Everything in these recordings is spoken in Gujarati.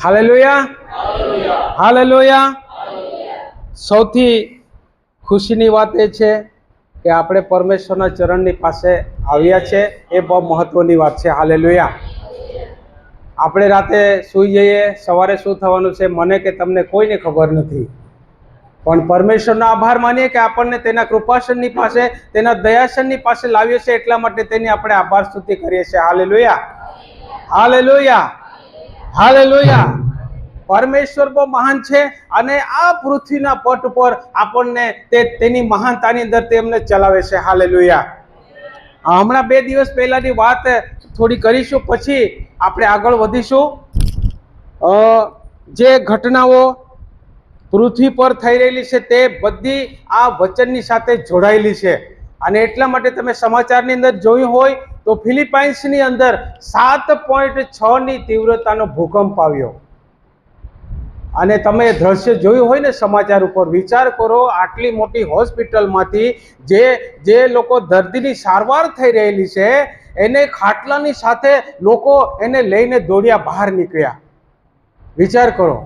Hallelujah, hallelujah. સૌથી ખુશીની વાત એ છે કે આપણે પરમેશ્વરના ચરણની પાસે આવ્યા છે. એ બહુ મહત્વની વાત છે. હાલેલુયા. આપણે રાતે સૂઈ જઈએ, સવારે શું થવાનું છે મને કે તમને કોઈને ખબર નથી, પણ પરમેશ્વરનો આભાર માનીએ કે આપણને તેના કૃપાસનની પાસે, તેના દયાસનની પાસે લાવ્યો છે. એટલા માટે તેની આપણે આભાર સ્તુતિ કરીએ છીએ. Hallelujah, hallelujah, hallelujah. પરમેશ્વર બહુ મહાન છે અને આ પૃથ્વીના પટ ઉપર આપણને તેની મહાનતાની અંદર તેમને ચલાવે છે. હાલેલુયા. હમણાં 2 દિવસ પહેલાની વાત થોડી કરીશું, પછી આપણે આગળ વધીશું. જે ઘટનાઓ પૃથ્વી પર થઈ રહેલી છે તે બધી આ વચનની સાથે જોડાયેલી છે. અને એટલા માટે તમે સમાચારની અંદર જોયું હોય તો ફિલિપાઇન્સની અંદર 7.6ની તીવ્રતાનો ભૂકંપ આવ્યો. અને તમે દ્રશ્ય જોયું હોય ને સમાચાર ઉપર, વિચાર કરો, આટલી મોટી હોસ્પિટલમાંથી જે લોકો દર્દીની સારવાર થઈ રહેલી છે એને ખાટલાની સાથે લોકો એને લઈને દોડ્યા બહાર નીકળ્યા. વિચાર કરો.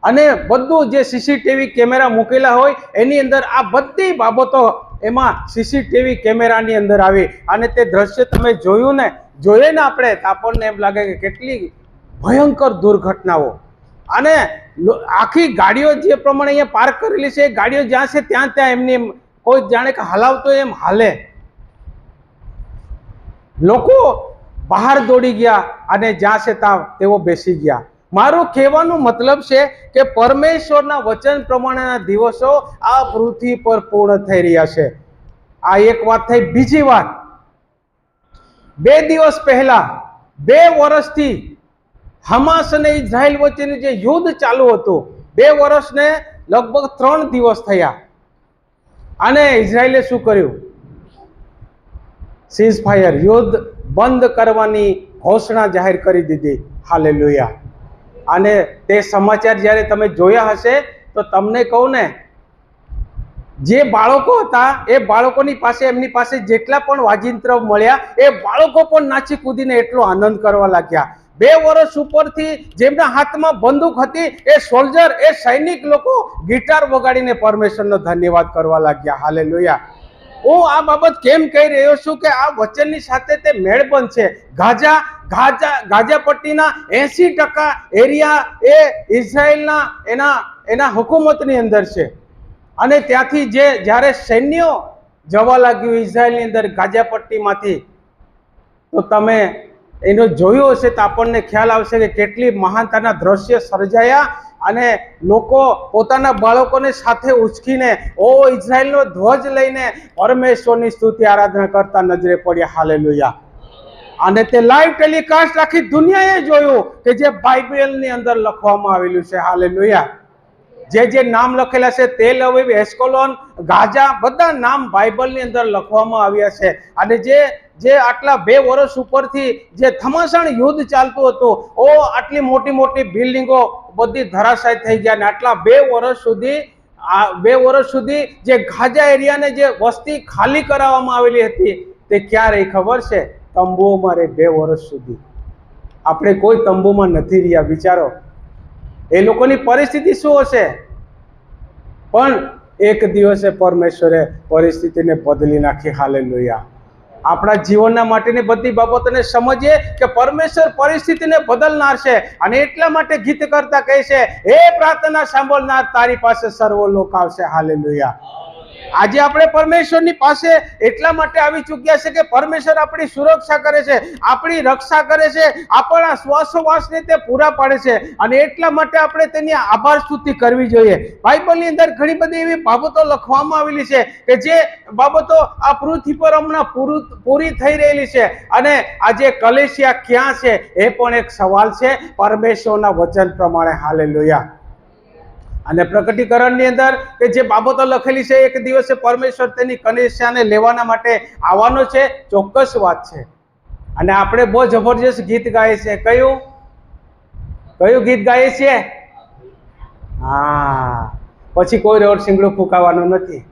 અને બધું જે સીસીટીવી કેમેરા મૂકેલા હોય એની અંદર આ બધી બાબતો એમાં સીસીટીવી કેમેરાની અંદર આવી. અને તે દ્રશ્ય તમે જોયું ને, જોઈએ ને આપણે, આપણને એમ લાગે કે કેટલી ભયંકર દુર્ઘટનાઓ. અને આખી ગાડીઓ જે પ્રમાણે અહીંયા પાર્ક કરેલી છે, એ ગાડીઓ જ્યાં છે ત્યાં એમની કોઈ જાણે કે હલાવતો એમ હાલે. લોકો બહાર દોડી ગયા અને જ્યાં છે ત્યાં તેઓ બેસી ગયા. મારું કહેવાનું મતલબ છે કે પરમેશ્વરના વચન પ્રમાણેના દિવસો આ પૃથ્વી પર પૂર્ણ થઈ રહ્યા છે. આ એક વાત થઈ. બીજી વાત, 2 દિવસ પહેલા, 2 વર્ષથી હમાસ અને ઇઝરાયલ વચ્ચેનું જે યુદ્ધ ચાલુ હતું, 2 વર્ષને લગભગ 3 દિવસ થયા. અને ઇઝરાયલે શું કર્યું? સીઝ ફાયર, યુદ્ધ બંધ કરવાની ઘોષણા જાહેર કરી દીધી. હાલેલુયા. અને તે સમાચાર જ્યારે તમે જોયા હશે તો તમને કહું ને, જે બાળકો હતા એ બાળકોની પાસે, એમની પાસે જેટલા પણ વાજિંત્ર મળ્યા એ બાળકો પણ નાચી કૂદીને એટલો આનંદ કરવા લાગ્યા. 2 વર્ષ ઉપરથી જેમના હાથમાં બંદૂક હતી એ સોલ્જર, એ સૈનિક લોકો ગિટાર વગાડીને પરમેશ્વરનો ધન્યવાદ કરવા લાગ્યા. હાલેલુયા. હું આ બાબત કેમ કહી રહ્યો છું કે આ વચનની સાથે તે મેળબંધ છે. ગાઝા પટ્ટીના 80% એરિયા એ ઇઝરાયલના એના હુકુમતની અંદર છે. અને ત્યાંથી જ્યારે સૈન્યો જવા લાગ્યું ઇઝરાયલની અંદર ગાઝા પટ્ટીમાંથી, તો તમે એનો જોયું હશે તો આપણને ખ્યાલ આવશે કે કેટલી મહાનતાના દ્રશ્ય સર્જાયા. અને લોકો પોતાના બાળકોને સાથે ઉચકીને ઇઝરાયલનો ધ્વજ લઈને પરમેશ્વરની સ્તુતિ આરાધના કરતા નજરે પડ્યા. હાલેલુયા. અને તે લાઈવ ટેલિકાસ્ટ આખી દુનિયાએ જોયું કે જે બાઇબલની અંદર લખવામાં આવેલું છે. હાલેલુયા. જે નામ લખેલા છે, તેલ અવીવ, એસ્કોલોન, ગાઝા, બધા નામ બાઇબલની અંદર લખવામાં આવ્યા છે. અને જે આટલા 2 વર્ષ ઉપરથી જે ઘમાસાણ યુદ્ધ ચાલતું હતું, આટલી મોટી મોટી બિલ્ડિંગો બધી ધરાશાય થઈ ગયા. ને આટલા 2 વર્ષ સુધી જે ગાઝા એરિયાને જે વસ્તી ખાલી કરાવવામાં આવેલી હતી તે ક્યાં રહી ખબર છે? તંબુઓમાં રહી. 2 વર્ષ સુધી આપણે કોઈ તંબુમાં નથી રહ્યા. વિચારો એ લોકોની પરિસ્થિતિ શું હશે. પણ એક દિવસે પરમેશ્વરે પરિસ્થિતિને બદલી નાખી. હાલેલુયા. આપણા જીવનના માટેની બધી બાબતોને સમજીએ કે પરમેશ્વર પરિસ્થિતિને બદલનાર છે. અને એટલા માટે ગીત કરતા કહે છે, હે પ્રાર્થના સાંભળનાર, તારી પાસે સર્વ લોક આવશે. હાલેલુયા. આજે આપણે પરમેશ્વરની પાસે એટલા માટે આવી ચૂક્યા છે કે પરમેશ્વર આપણી સુરક્ષા કરે છે, આપણી રક્ષા કરે છે, આપણા શ્વાસોશ્વાસને તે પૂરા પાડે છે. અને એટલા માટે આપણે તેની આભાર સ્તુતિ કરવી જોઈએ. બાઇબલની અંદર ઘણી બધી એવી બાબતો લખવામાં આવેલી છે કે જે બાબતો આ પૃથ્વી પર હમણાં પૂરી થઈ રહેલી છે. અને આજે કલેશિયા ક્યાં છે એ પણ એક સવાલ છે પરમેશ્વરના વચન પ્રમાણે. હાલેલુયા. અને પ્રકટીકરણની અંદર કે જે બાબતો લખેલી છે, એક દિવસે પરમેશ્વર તેની કલેશિયાને લેવાના માટે આવવાનો છે, ચોક્કસ વાત છે. અને આપણે બહુ જબરજસ્ત ગીત ગાઈએ છીએ. કયું ગીત ગાઈએ છીએ? હા, પછી કોઈ રોડ સિંગડું ફૂંકાવાનું નથી.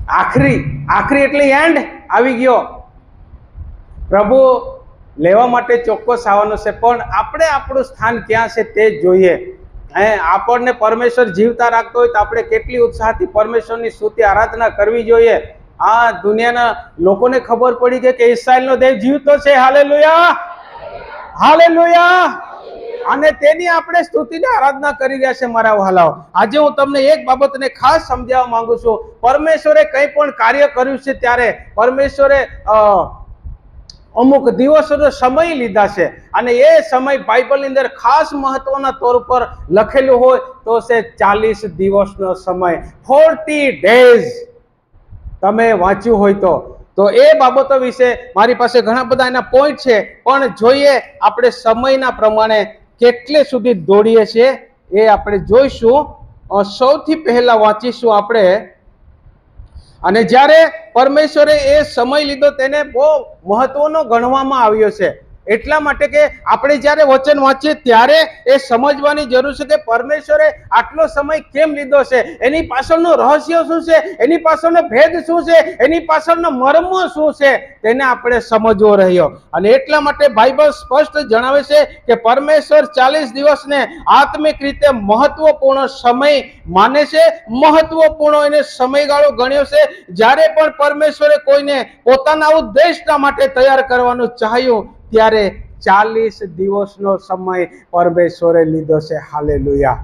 આખરી એટલે એન્ડ આવી ગયો. પ્રભુ લેવા માટે ચોક્કસ આવવાનો છે, પણ આપણે આપણું સ્થાન ક્યાં છે તે જોઈએ. આપણને પરમેશ્વર જીવતા રાખતો હોય તો આપણે કેટલી ઉત્સાહથી પરમેશ્વરની સ્તુતિ આરાધના કરવી જોઈએ. આ દુનિયાના લોકોને ખબર પડી ગઈ કે ઇસ્રાયેલનો દેવ જીવતો છે. Hallelujah, hallelujah. અને તેની આપણે સ્તુતિને આરાધના કરી રહ્યા છે. મારા વહાલાઓ, આજે હું તમને એક બાબતને ખાસ સમજાવવા માંગુ છું. પરમેશ્વરે કંઈ પણ કાર્ય કર્યું છે ત્યારે પરમેશ્વરે અમુક દિવસોનો સમય લીધા છે, અને એ સમય બાઇબલની અંદર ખાસ મહત્વના તौर પર લખેલું હોય તો છે 40 દિવસનો સમય, 40 days. તમે વાંચ્યું હોય તો એ બાબતો વિશે મારી પાસે ઘણા બધા એના પોઈન્ટ છે, પણ જોઈએ આપણે સમયના પ્રમાણે કેટલે સુધી દોડીએ છીએ એ આપણે જોઈશું. સૌથી પહેલા વાંચીશું આપણે, અને જ્યારે પરમેશ્વરે એ સમય લીધો તેને બહુ મહત્વનો ગણવામાં આવ્યો છે, એટલા માટે કે આપણે જ્યારે વચન વાંચીએ ત્યારે એ સમજવાની જરૂર છે કે પરમેશ્વરે આટલો સમય કેમ લીધો છે, એની પાછળનું રહસ્ય શું છે, એની પાછળનો ભેદ શું છે, એની પાછળનો મર્મ શું છે, તેને આપણે સમજવો રહ્યો. અને એટલા માટે બાઇબલ સ્પષ્ટ જણાવે છે કે પરમેશ્વર 40 દિવસને આત્મિક રીતે મહત્વપૂર્ણ સમય માને છે, મહત્વપૂર્ણ એને સમયગાળો ગણ્યો છે. જ્યારે પણ પરમેશ્વરે કોઈને પોતાના ઉદ્દેશના માટે તૈયાર કરવાનું ચાહ્યું ત્યારે 40 દિવસનો સમય પરમેશ્વરે લીધો છે. હાલેલુયા.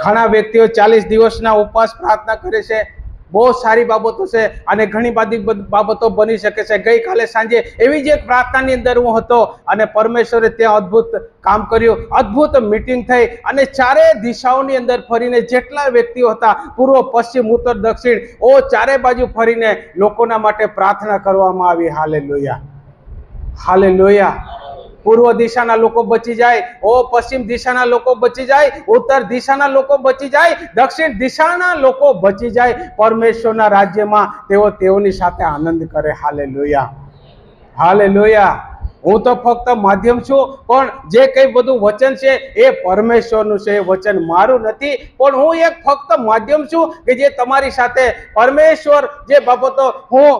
ઘણા વ્યક્તિઓ 40 દિવસના ઉપવાસ પ્રાર્થના કરે છે. બહુ સારી બાબતો છે અને ઘણી બધી બાબતો બની શકે છે. ગઈકાલે સાંજે એવી જ એક પ્રાર્થનાની અંદર હું હતો અને પરમેશ્વરે ત્યાં અદ્ભુત કામ કર્યું, અદ્ભુત મીટિંગ થઈ, અને ચારે દિશાઓની અંદર ફરીને જેટલા વ્યક્તિઓ હતા, પૂર્વ, પશ્ચિમ, ઉત્તર, દક્ષિણ, ચારે બાજુ ફરીને લોકોના માટે પ્રાર્થના કરવામાં આવી. Hallelujah, hallelujah. પૂર્વ દિશાના લોકો બચી જાય, પશ્ચિમ દિશાના લોકો બચી જાય, ઉત્તર દિશાના લોકો બચી જાય, દક્ષિણ દિશાના લોકો બચી જાય. પરમેશ્વરના રાજ્યમાં તેઓની સાથે આનંદ કરે. Hallelujah, hallelujah. હું તો ફક્ત માધ્યમ છું, પણ જે કંઈ બધું વચન છે એ પરમેશ્વરનું છે, એ વચન મારું નથી. પણ હું એક ફક્ત માધ્યમ છું કે જે તમારી સાથે પરમેશ્વર જે બાબતો, હું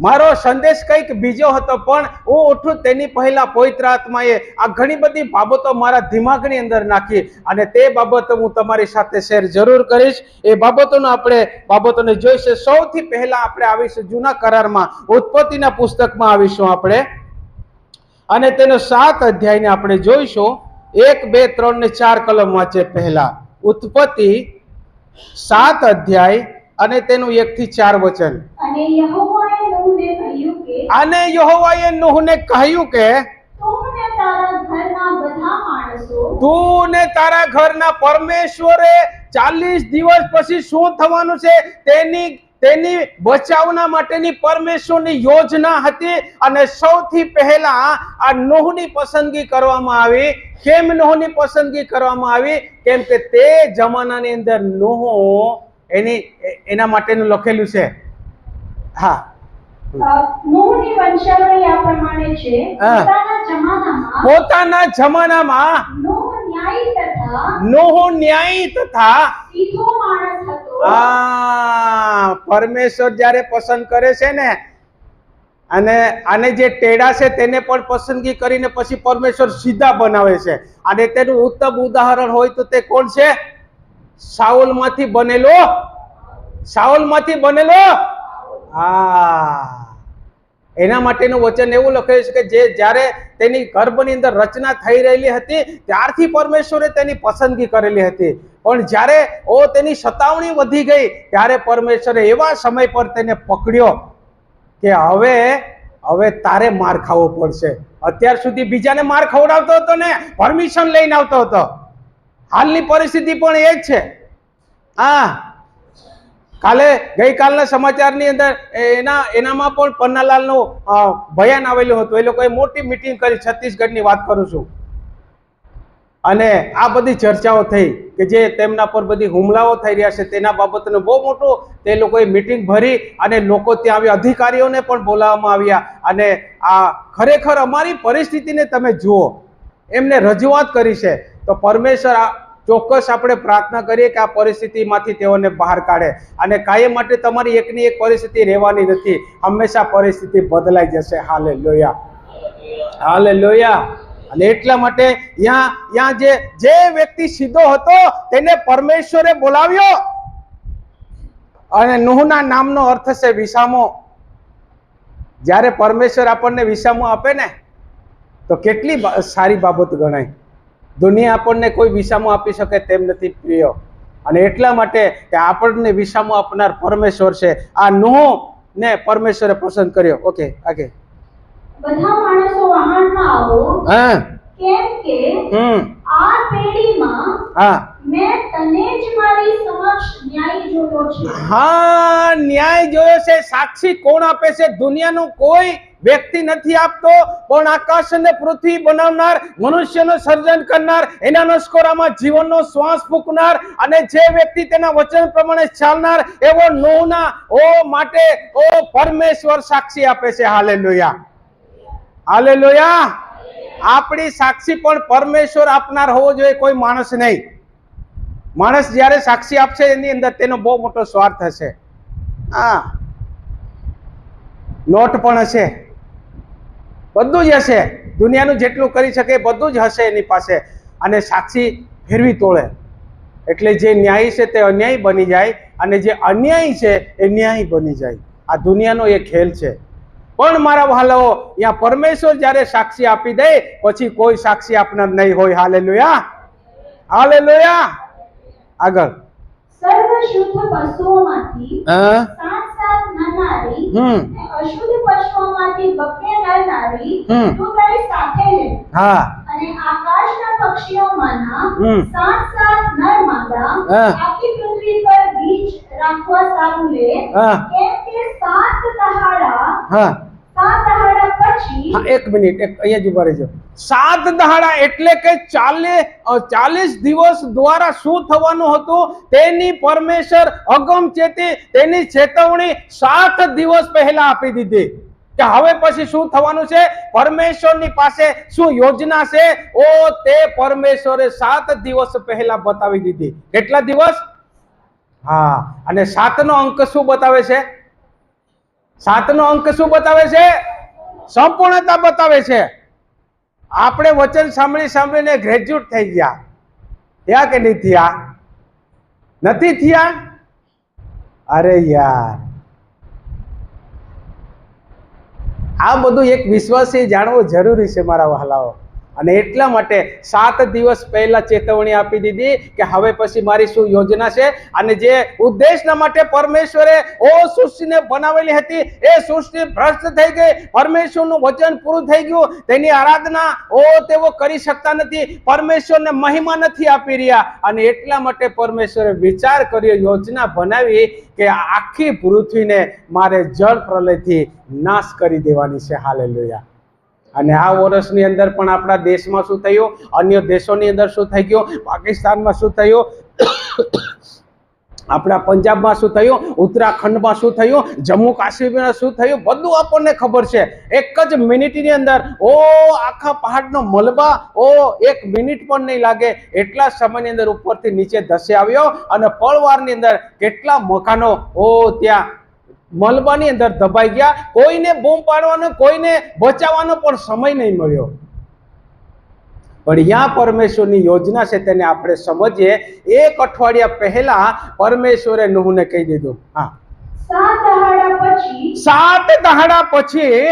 મારો સંદેશ કંઈક બીજો હતો, પણ હું ઉઠું તેની પહેલા પવિત્ર આત્માએ આ ઘણી બધી બાબતો મારા દિમાગની અંદર નાખી, અને તે બાબતો હું તમારી સાથે શેર જરૂર કરીશ. એ બાબતોને જોઈશે. સૌથી પહેલા આપણે આવીશું જૂના કરારમાં, ઉત્પત્તિના પુસ્તકમાં આવીશું આપણે, અને તેનો 7 અધ્યાયને આપણે જોઈશું. 1, 2, 3 ને 4 કલમ વાંચે પહેલા. ઉત્પત્તિ 7 અધ્યાય અને તેનું 1 થી 4 વચન. અને યહોવાએ નૂહને કહ્યું કે તું ને તારા ઘરના, પરમેશ્વરે 40 દિવસ પછી શું થવાનું છે તેની બચાવના માટેની પરમેશ્વરની યોજના હતી. અને સૌથી પહેલા આ નૂહની પસંદગી કરવામાં આવી. કેમ નૂહની પસંદગી કરવામાં આવી? કેમ કે તે જમાનાની અંદર નૂહ એના માટેનું લખેલું છે. હા, નૂહની વંશાવળી આ પ્રમાણે છે. પોતાના જમાનામાં નૂહ ન્યાયી તથા સીધો માણસ હતો. પરમેશ્વર જ્યારે પસંદ કરે છે ને, અને આને જે ટેડા છે તેને પણ પસંદગી કરીને પછી પરમેશ્વર સીધા બનાવે છે. અને તેનું ઉત્તમ ઉદાહરણ હોય તો તે કોણ છે? સાઉલમાંથી બનેલો. એના માટેનું વચન એવું લખેલું છે કે જ્યારે તેની ગર્ભની અંદર રચના થઈ રહેલી હતી ત્યારથી પરમેશ્વરે તેની પસંદગી કરેલી હતી, પણ જ્યારે તેની સતાવણી વધી ગઈ ત્યારે પરમેશ્વરે એવા સમય પર તેને પકડ્યો કે હવે તારે માર ખાવો પડશે. અત્યાર સુધી બીજાને માર ખવડાવતો હતો ને, પરમિશન લઈને આવતો હતો. હાલની પરિસ્થિતિ પણ એ જ છે. ગઈકાલના સમાચારની અંદર એનામાં પણ પન્નાલાલનું બયાન આવેલું હતું. એ લોકોએ મોટી મીટિંગ કરી, છત્તીસગઢની વાત કરું છું, અને આ બધી ચર્ચાઓ થઈ કે જે તેમના પર બધી હુમલાઓ થઈ રહ્યા છે તેના બાબતનું બહુ મોટું તે લોકોએ મીટિંગ ભરી, અને લોકો ત્યાં આવ્યા, અધિકારીઓને પણ બોલાવવામાં આવ્યા, અને આ ખરેખર અમારી પરિસ્થિતિને તમે જુઓ, એમને રજૂઆત કરી છે. તો પરમેશ્વર ચોક્કસ આપણે પ્રાર્થના કરીએ કે આ પરિસ્થિતિમાંથી તેઓને બહાર કાઢે. અને કાયમ માટે તમારી એકની એક પરિસ્થિતિ રહેવાની નથી, હંમેશા પરિસ્થિતિ બદલાઈ જશે. હાલેલુયા. હાલેલુયા. અને એટલા માટે ત્યાં જે વ્યક્તિ સીધો હતો તેને પરમેશ્વરે બોલાવ્યો. અને નૂહના નામનો અર્થ છે વિસામો. જ્યારે પરમેશ્વર આપણને વિસામો આપે ને તો કેટલી સારી બાબત ગણાય. દુનિયા આપણને કોઈ વિસામો આપી શકે તેમ નથી પ્રિય. અને એટલા માટે કે આપણને વિસામો આપનાર પરમેશ્વર છે. આ નૂહને પરમેશ્વરે પસંદ કર્યો. ઓકે, આગે. બધા માણસો વહાણમાં આવો, હા. કેમ કે આ પેઢીમાં હા મેં તને જ મારી સમક્ષ ન્યાય જોયો છે. હા, ન્યાય જોયો છે. સાક્ષી કોણ આપે છે? દુનિયાનો કોઈ વ્યક્તિ નથી આપતો, પણ આકાશ અને પૃથ્વી બનાવનાર, મનુષ્યનું સર્જન કરનાર, એના નસકોરામાં જીવનનો શ્વાસ ફૂંકનાર અને જે વ્યક્તિ તેના વચન પ્રમાણે ચાલનાર એવો નૂહના માટે પરમેશ્વર સાક્ષી આપે છે. Hallelujah, hallelujah. આપણી સાક્ષી પણ પરમેશ્વર આપનાર હોવો જોઈએ, કોઈ માણસ નહીં. માણસ જ્યારે સાક્ષી આપશે એની અંદર તેનો બહુ મોટો સ્વાર્થ હશે. હા, નોટ પણ હશે, બધું જ હશે. દુનિયાનું જેટલું કરી શકે બધું જ હશે એની પાસે. અને સાક્ષી ફેરવી તોડે એટલે જે ન્યાયી છે તે અન્યાયી બની જાય અને જે અન્યાયી છે એ ન્યાયી બની જાય. આ દુનિયાનો એક ખેલ છે. પણ મારા વહાલાઓ, અહીંયા પરમેશ્વર જ્યારે સાક્ષી આપી દે પછી કોઈ સાક્ષી આપનાર નહીં હોય. Hallelujah, hallelujah. આગળ. સર્વ શુદ્ધ પશુઓમાંથી સાત નરનારી અને અશુદ્ધ પશુઓમાંથી બબ્બે નરનારી તું તારી સાથે લે. હા. અને આકાશના પક્ષીઓમાંના સાત નર માદા આખી પૃથ્વી પર બીજ રાખવા સારું લે. કેમ કે સાત દહાડા પછી. એક મિનિટ, અહીંયા જ ઉભા રહેજો. 7 દહાડા એટલે કે 40 દિવસ દ્વારા શું થવાનું હતું તેની પરમેશ્વર અગમચેતી તેની ચેતવણી 7 દિવસ પહેલા આપી દીધી કે હવે પછી શું થવાનું છે. પરમેશ્વરની પાસે શું યોજના છે તે પરમેશ્વરે 7 દિવસ પહેલા બતાવી દીધી. કેટલા દિવસ? હા. અને 7 નો અંક શું બતાવે છે? 7 નો અંક શું બતાવે છે? સંપૂર્ણતા બતાવે છે. આપણે વચન સાંભળીને ગ્રેજ્યુએટ થઈ ગયા. થયા કે નહીં થયા? નથી થયા? અરે યાર, આ બધું એક વિશ્વાસી જાણવું જરૂરી છે મારા વહાલાઓ. અને એટલા માટે 7 દિવસ પહેલા ચેતવણી આપી દીધી કે હવે પછી મારી શું યોજના છે. અને જે ઉદ્દેશના માટે પરમેશ્વરે સૃષ્ટિને બનાવેલી હતી એ સૃષ્ટિ ભ્રષ્ટ થઈ ગઈ. પરમેશ્વરનું વચન પૂરું થઈ ગયું. તેની આરાધના તેઓ કરી શકતા નથી, પરમેશ્વરને મહિમા નથી આપી રહ્યા. અને એટલા માટે પરમેશ્વરે વિચાર કર્યો, યોજના બનાવી કે આખી પૃથ્વીને મારે જળ પ્રલયથી નાશ કરી દેવાની છે. હાલેલુયા. અને આ વર્ષની અંદર પણ આપણા દેશમાં શું થયું, અન્ય દેશોની અંદર શું થઈ ગયું, પાકિસ્તાનમાં શું થયું, આપણા પંજાબમાં શું થયું, ઉત્તરાખંડમાં શું થયું, જમ્મુ કાશ્મીરમાં શું થયું, બધું આપણને ખબર છે. એક જ મિનિટની અંદર આખા પહાડનો મલબા 1 મિનિટ પણ નહીં લાગે એટલા સમયની અંદર ઉપરથી નીચે ધસી આવ્યો. અને પળવારની અંદર કેટલા મકાનો ત્યાં મલબાની અંદર દબાઈ ગયા. કોઈને બૂમ પાડવાનો, કોઈને બચાવવાનો પણ સમય નહીં મળ્યો. પણ અહીંયા પરમેશ્વરની યોજના છે તેને આપણે સમજીએ. 1 અઠવાડિયા પહેલા પરમેશ્વરે નૂહને કહી દીધું. હા, 7 દહાડા પછી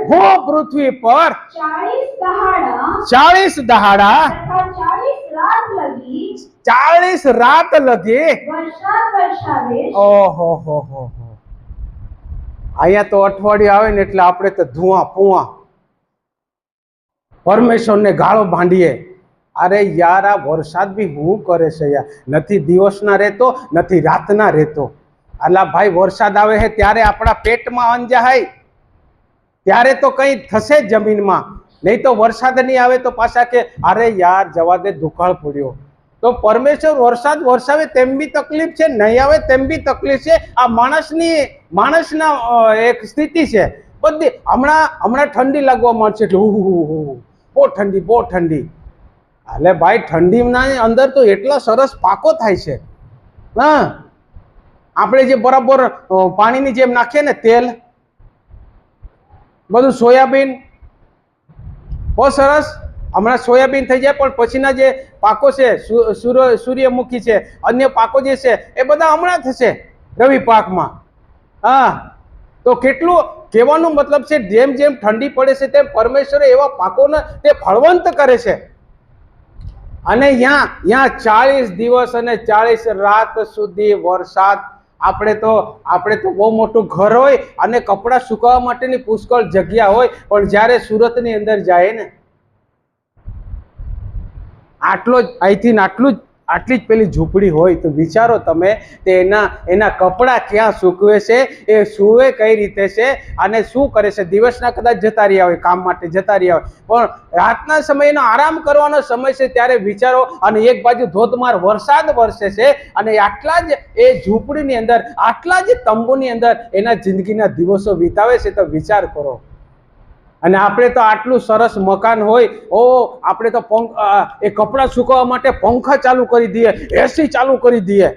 હું પૃથ્વી પર 40 દહાડા 40 રાત લગી ઓહો હો હો. અહીંયા તો અઠવાડિયું આવે ને એટલે આપણે તો ધુઆ પુઆ પરમેશ્વરને ગાળો ભાંડીએ. અરે યાર, આ વરસાદ બી હું કરે છે યાર. નથી દિવસના રહેતો, નથી રાતના રહેતો. અલા ભાઈ, વરસાદ આવે છે ત્યારે આપણા પેટમાં અન્ન જાય, ત્યારે તો કંઈ થશે જમીનમાં. નહીં તો વરસાદ નહીં આવે તો પાછા કે અરે યાર જવા દે, દુકાળ પડ્યો. તો પરમેશ્વર વરસાદ વરસાવે તેમ બી તકલીફ છે, નહીં આવે તેમ બી તકલીફ છે. આ માણસના એક સ્થિતિ છે બધી. હમણાં ઠંડી લાગવા માંડશે એટલે બહુ ઠંડી. એટલે ભાઈ, ઠંડીના અંદર તો એટલા સરસ પાકો થાય છે. હા, આપણે જે બરાબર પાણીની જેમ નાખીએ ને તેલ, બધું સોયાબીન બહુ સરસ, હમણાં સોયાબીન થઈ જાય, પણ પછીના જે પાકો છે, સૂર્યમુખી છે, અન્ય પાકો જે છે એ બધા હમણાં થશે રવિ પાકમાં. હા, તો કેટલું કહેવાનું મતલબ છે, જેમ જેમ ઠંડી પડે છે તેમ પરમેશ્વરે એવા પાકોને તે ફળવંત કરે છે. અને ત્યાં 40 દિવસ અને 40 રાત સુધી વરસાદ. આપણે તો બહુ મોટું ઘર હોય અને કપડાં સુકાવવા માટેની પુષ્કળ જગ્યા હોય, પણ જ્યારે સુરતની અંદર જાય ને, આટલી જ પેલી ઝૂંપડી હોય, તો વિચારો તમે તે એના કપડાં ક્યાં સૂકવે છે, એ સૂવે કઈ રીતે છે અને શું કરે છે. દિવસના કદાચ જતા રહ્યા હોય, કામ માટે જતા રહ્યા હોય, પણ રાતના સમયનો આરામ કરવાનો સમય છે ત્યારે વિચારો. અને એક બાજુ ધોધમાર વરસાદ વરસે છે અને આટલા જ એ ઝૂંપડીની અંદર, આટલા જ તંબુની અંદર એના જિંદગીના દિવસો વિતાવે છે. તો વિચાર કરો. અને આપણે તો આટલું સરસ મકાન હોય, આપણે તો એ કપડાં સુકવવા માટે પંખા ચાલુ કરી દઈએ, એસી ચાલુ કરી દઈએ.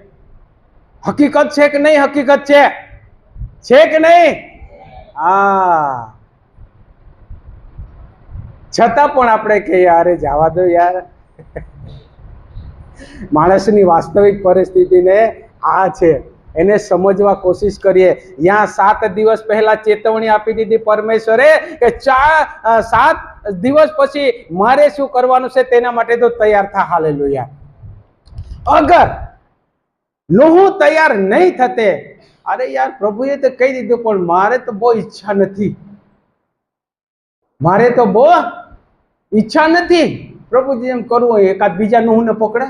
હકીકત છે કે નહીં? હકીકત છે કે નહીં? હા, છતાં પણ આપણે કહીએ અરે જવા દો યાર. માણસની વાસ્તવિક પરિસ્થિતિને આ છે, એને સમજવા કોશિશ કરીએ. ત્યાં 7 દિવસ પહેલા ચેતવણી આપી દીધી પરમેશ્વરે કે 7 દિવસ પછી મારે શું કરવાનું છે તેના માટે તો તૈયાર થા. હાલેલુયા. અગર નૂહ તૈયાર નહીં થતે, અરે યાર પ્રભુએ તો કહી દીધું, પણ મારે તો બહુ ઈચ્છા નથી, મારે તો બહુ ઈચ્છા નથી. પ્રભુજી એમ કરવું હોય એકાદ બીજા નૂહને પકડે,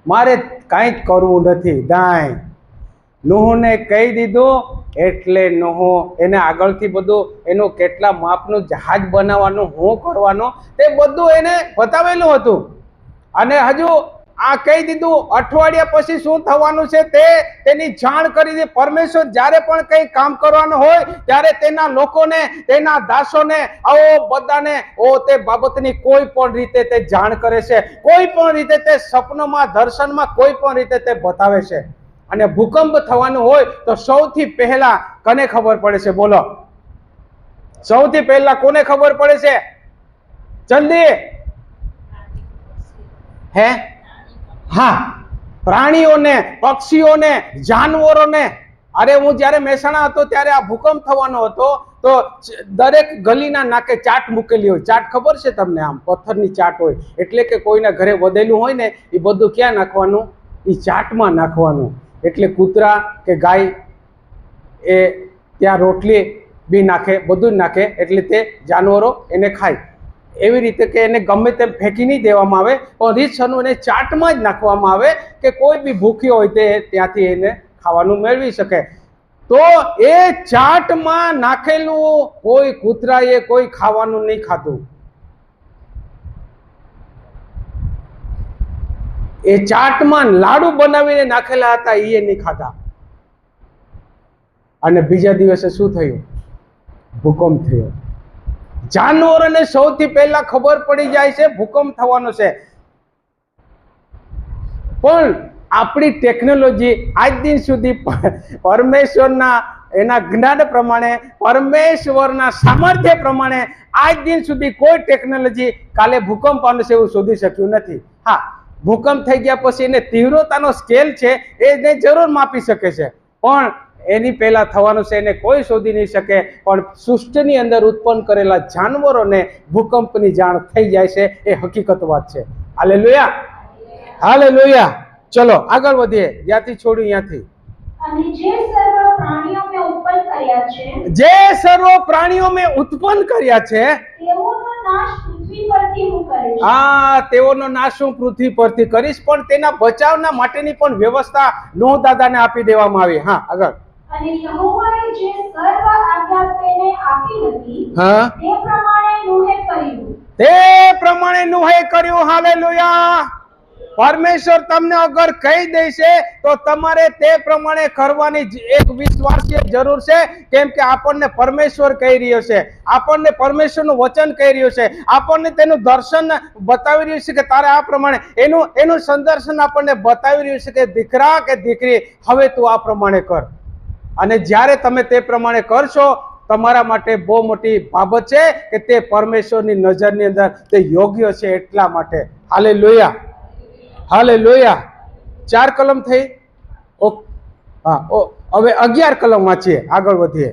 મારે કાંઈ જ કરવું નથી. દાય નૂહને કહી દીધું એટલે નૂહ એને આગળથી બધું એનું કેટલા માપનું જહાજ બનાવવાનું, હું કરવાનું, તે બધું એને બતાવેલું હતું. અને હજુ આ કહી દીધું, અઠવાડિયા પછી શું થવાનું છે તેની જાણ કરી દે. પરમેશ્વર જ્યારે પણ કંઈ કામ કરવાનું હોય ત્યારે તેના લોકોને, તેના દાસોને, બધાને તે બાબતની કોઈ પણ રીતે તે જાણ કરે છે. કોઈ પણ રીતે તે સપનામાં, દર્શનમાં કોઈ પણ રીતે તે બતાવે છે. અને ભૂકંપ થવાનું હોય તો સૌથી પહેલા કોને ખબર પડે છે? બોલો, સૌથી પહેલા કોને ખબર પડે છે? જલ્દી. હે? હા, પ્રાણીઓને, પક્ષીઓને, જાનવરોને. અરે હું જ્યારે મહેસાણા હતો ત્યારે આ ભૂકંપ થવાનો હતો, તો દરેક ગલીના નાકે ચાટ મૂકેલી હોય. ચાટ ખબર છે તમને? આમ પથ્થરની ચાટ હોય, એટલે કે કોઈના ઘરે વધેલું હોય ને, એ બધું ક્યાં નાખવાનું? એ ચાટમાં નાખવાનું. એટલે કૂતરા કે ગાય એ ત્યાં રોટલી બી નાખે, બધું જ નાખે, એટલે તે જાનવરો એને ખાય. એવી રીતે કે એને ગમે તેમ ફેંકી નહીં દેવામાં આવે, પણ રીતસરનું એને ચાટમાં જ નાખવામાં આવે કે કોઈ બી ભૂખ્યો હોય તે ત્યાંથી એને ખાવાનું મેળવી શકે. તો એ ચાટમાં નાખેલું કોઈ કૂતરાએ કોઈ ખાવાનું નહીં ખાધું. એ ચાટમાં લાડુ બનાવીને નાખેલા હતા, એ નહીં ખાધા. અને બીજા દિવસે શું થયું? ભૂકંપ થયો. જાનવરોને સૌથી પહેલા ખબર પડી જાય છે ભૂકંપ થવાનો છે. પણ આપણી ટેકનોલોજી આજ દિન સુધી પરમેશ્વરના એના જ્ઞાન પ્રમાણે, પરમેશ્વરના સામર્થ્ય પ્રમાણે આજ દિન સુધી કોઈ ટેકનોલોજી કાલે ભૂકંપ આવશે એવું શોધી શક્યું નથી. હા, ભૂકંપ થઈ ગયા પછી એને તીવ્રતાનો સ્કેલ છે એને જરૂર માપી શકે છે, પણ એની પહેલા થવાનું છે એને કોઈ શોધી નહીં શકે. પણ સૃષ્ટિની અંદર ઉત્પન્ન કરેલા જાનવરોને ભૂકંપની જાણ થઈ જાય છે. એ હકીકત વાત છે. Hallelujah, hallelujah. ચલો આગળ વધીએ, જ્યાંથી છોડ્યું ત્યાંથી. અને જે સર્વ પ્રાણીઓ મેં ઉત્પન્ન કર્યા છે, જે સર્વ પ્રાણીઓ મેં ઉત્પન્ન કર્યા છે, તેઓનો નાશ પૃથ્વી પરથી હું કરીશ. તેઓનો નાશ હું પૃથ્વી પરથી કરીશ, પણ તેના બચાવના માટેની પણ વ્યવસ્થા નૂહ દાદાને આપી દેવામાં આવી. હા, આગળ. અને યહોવાએ જે સર્વ આજ્ઞા તેને આપી હતી, હા, તે પ્રમાણે નૂહે કર્યું. તે પ્રમાણે નૂહે કર્યું. હાલેલુયા. પરમેશ્વર તમને અગર કહી દેશે તો તમારે તે પ્રમાણે કરવાની એક વિશ્વાસની જરૂર છે. કેમ કે આપણને પરમેશ્વર કહી રહ્યો છે, આપણને પરમેશ્વરનું વચન કહી રહ્યું છે, આપણને તેનું દર્શન બતાવી રહ્યું છે કે તારે આ પ્રમાણે એનું સંદર્શન આપણને બતાવી રહ્યું છે કે દીકરા કે દીકરી, હવે તું આ પ્રમાણે કર. અને જ્યારે તમે તે પ્રમાણે કરશો તમારા માટે બહુ મોટી બાબત છે કે તે પરમેશ્વરની નજરની અંદર તે યોગ્ય છે એટલા માટે. Hallelujah, hallelujah. 4 કલમ થઈ. હા, હવે 11 કલમ વાંચીએ, આગળ વધીએ.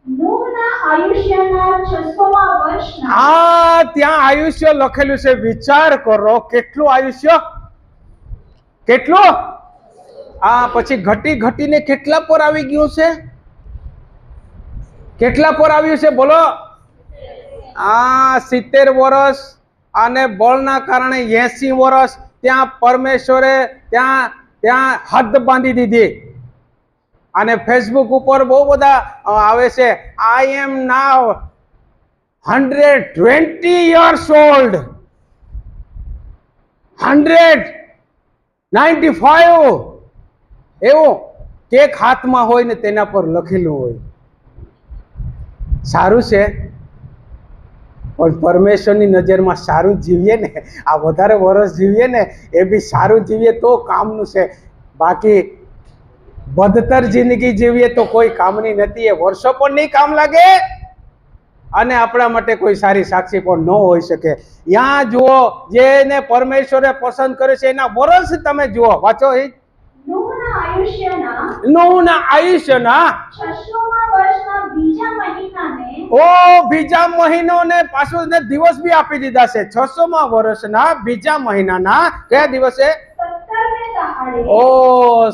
નૂહના આયુષ્યના 600મા વર્ષના ત્યાં આયુષ્ય લખેલું છે. વિચાર કરો કેટલું આયુષ્ય, કેટલું. પછી ઘટી ઘટીને કેટલા પર આવી ગયું છે? કેટલા પર આવ્યું છે બોલો? 70 વર્ષ અને બળના કારણે 80 વર્ષ. ત્યાં પરમેશ્વરે ત્યાં હદ બાંધી દીધી. અને ફેસબુક ઉપર બહુ બધા આવે છે, આઈ એમ નાવ 120 years old, 195. એવું કેક હાથમાં હોય ને તેના પર લખેલું હોય. સારું છે, પણ પરમેશ્વરની નજરમાં સારું જીવીએ ને, આ વધારે વર્ષ જીવીએ ને એ બી સારું જીવીએ તો કામનું છે. બાકી બદતર જિંદગી જીવીએ તો કોઈ કામની નથી. એ વર્ષો પણ નહીં કામ લાગે અને આપણા માટે કોઈ સારી સાક્ષી પણ ન હોઈ શકે. ત્યાં જુઓ, જેને પરમેશ્વરે પસંદ કરે છે એના વર્ષ તમે જુઓ, વાંચો. નૂહના આયુષ્યના 600મા વર્ષના બીજા મહિનાને બીજા મહિનોને પાછું દિવસ બી આપી દીધા છે. 600મા વર્ષના બીજા મહિનાના કયા દિવસે?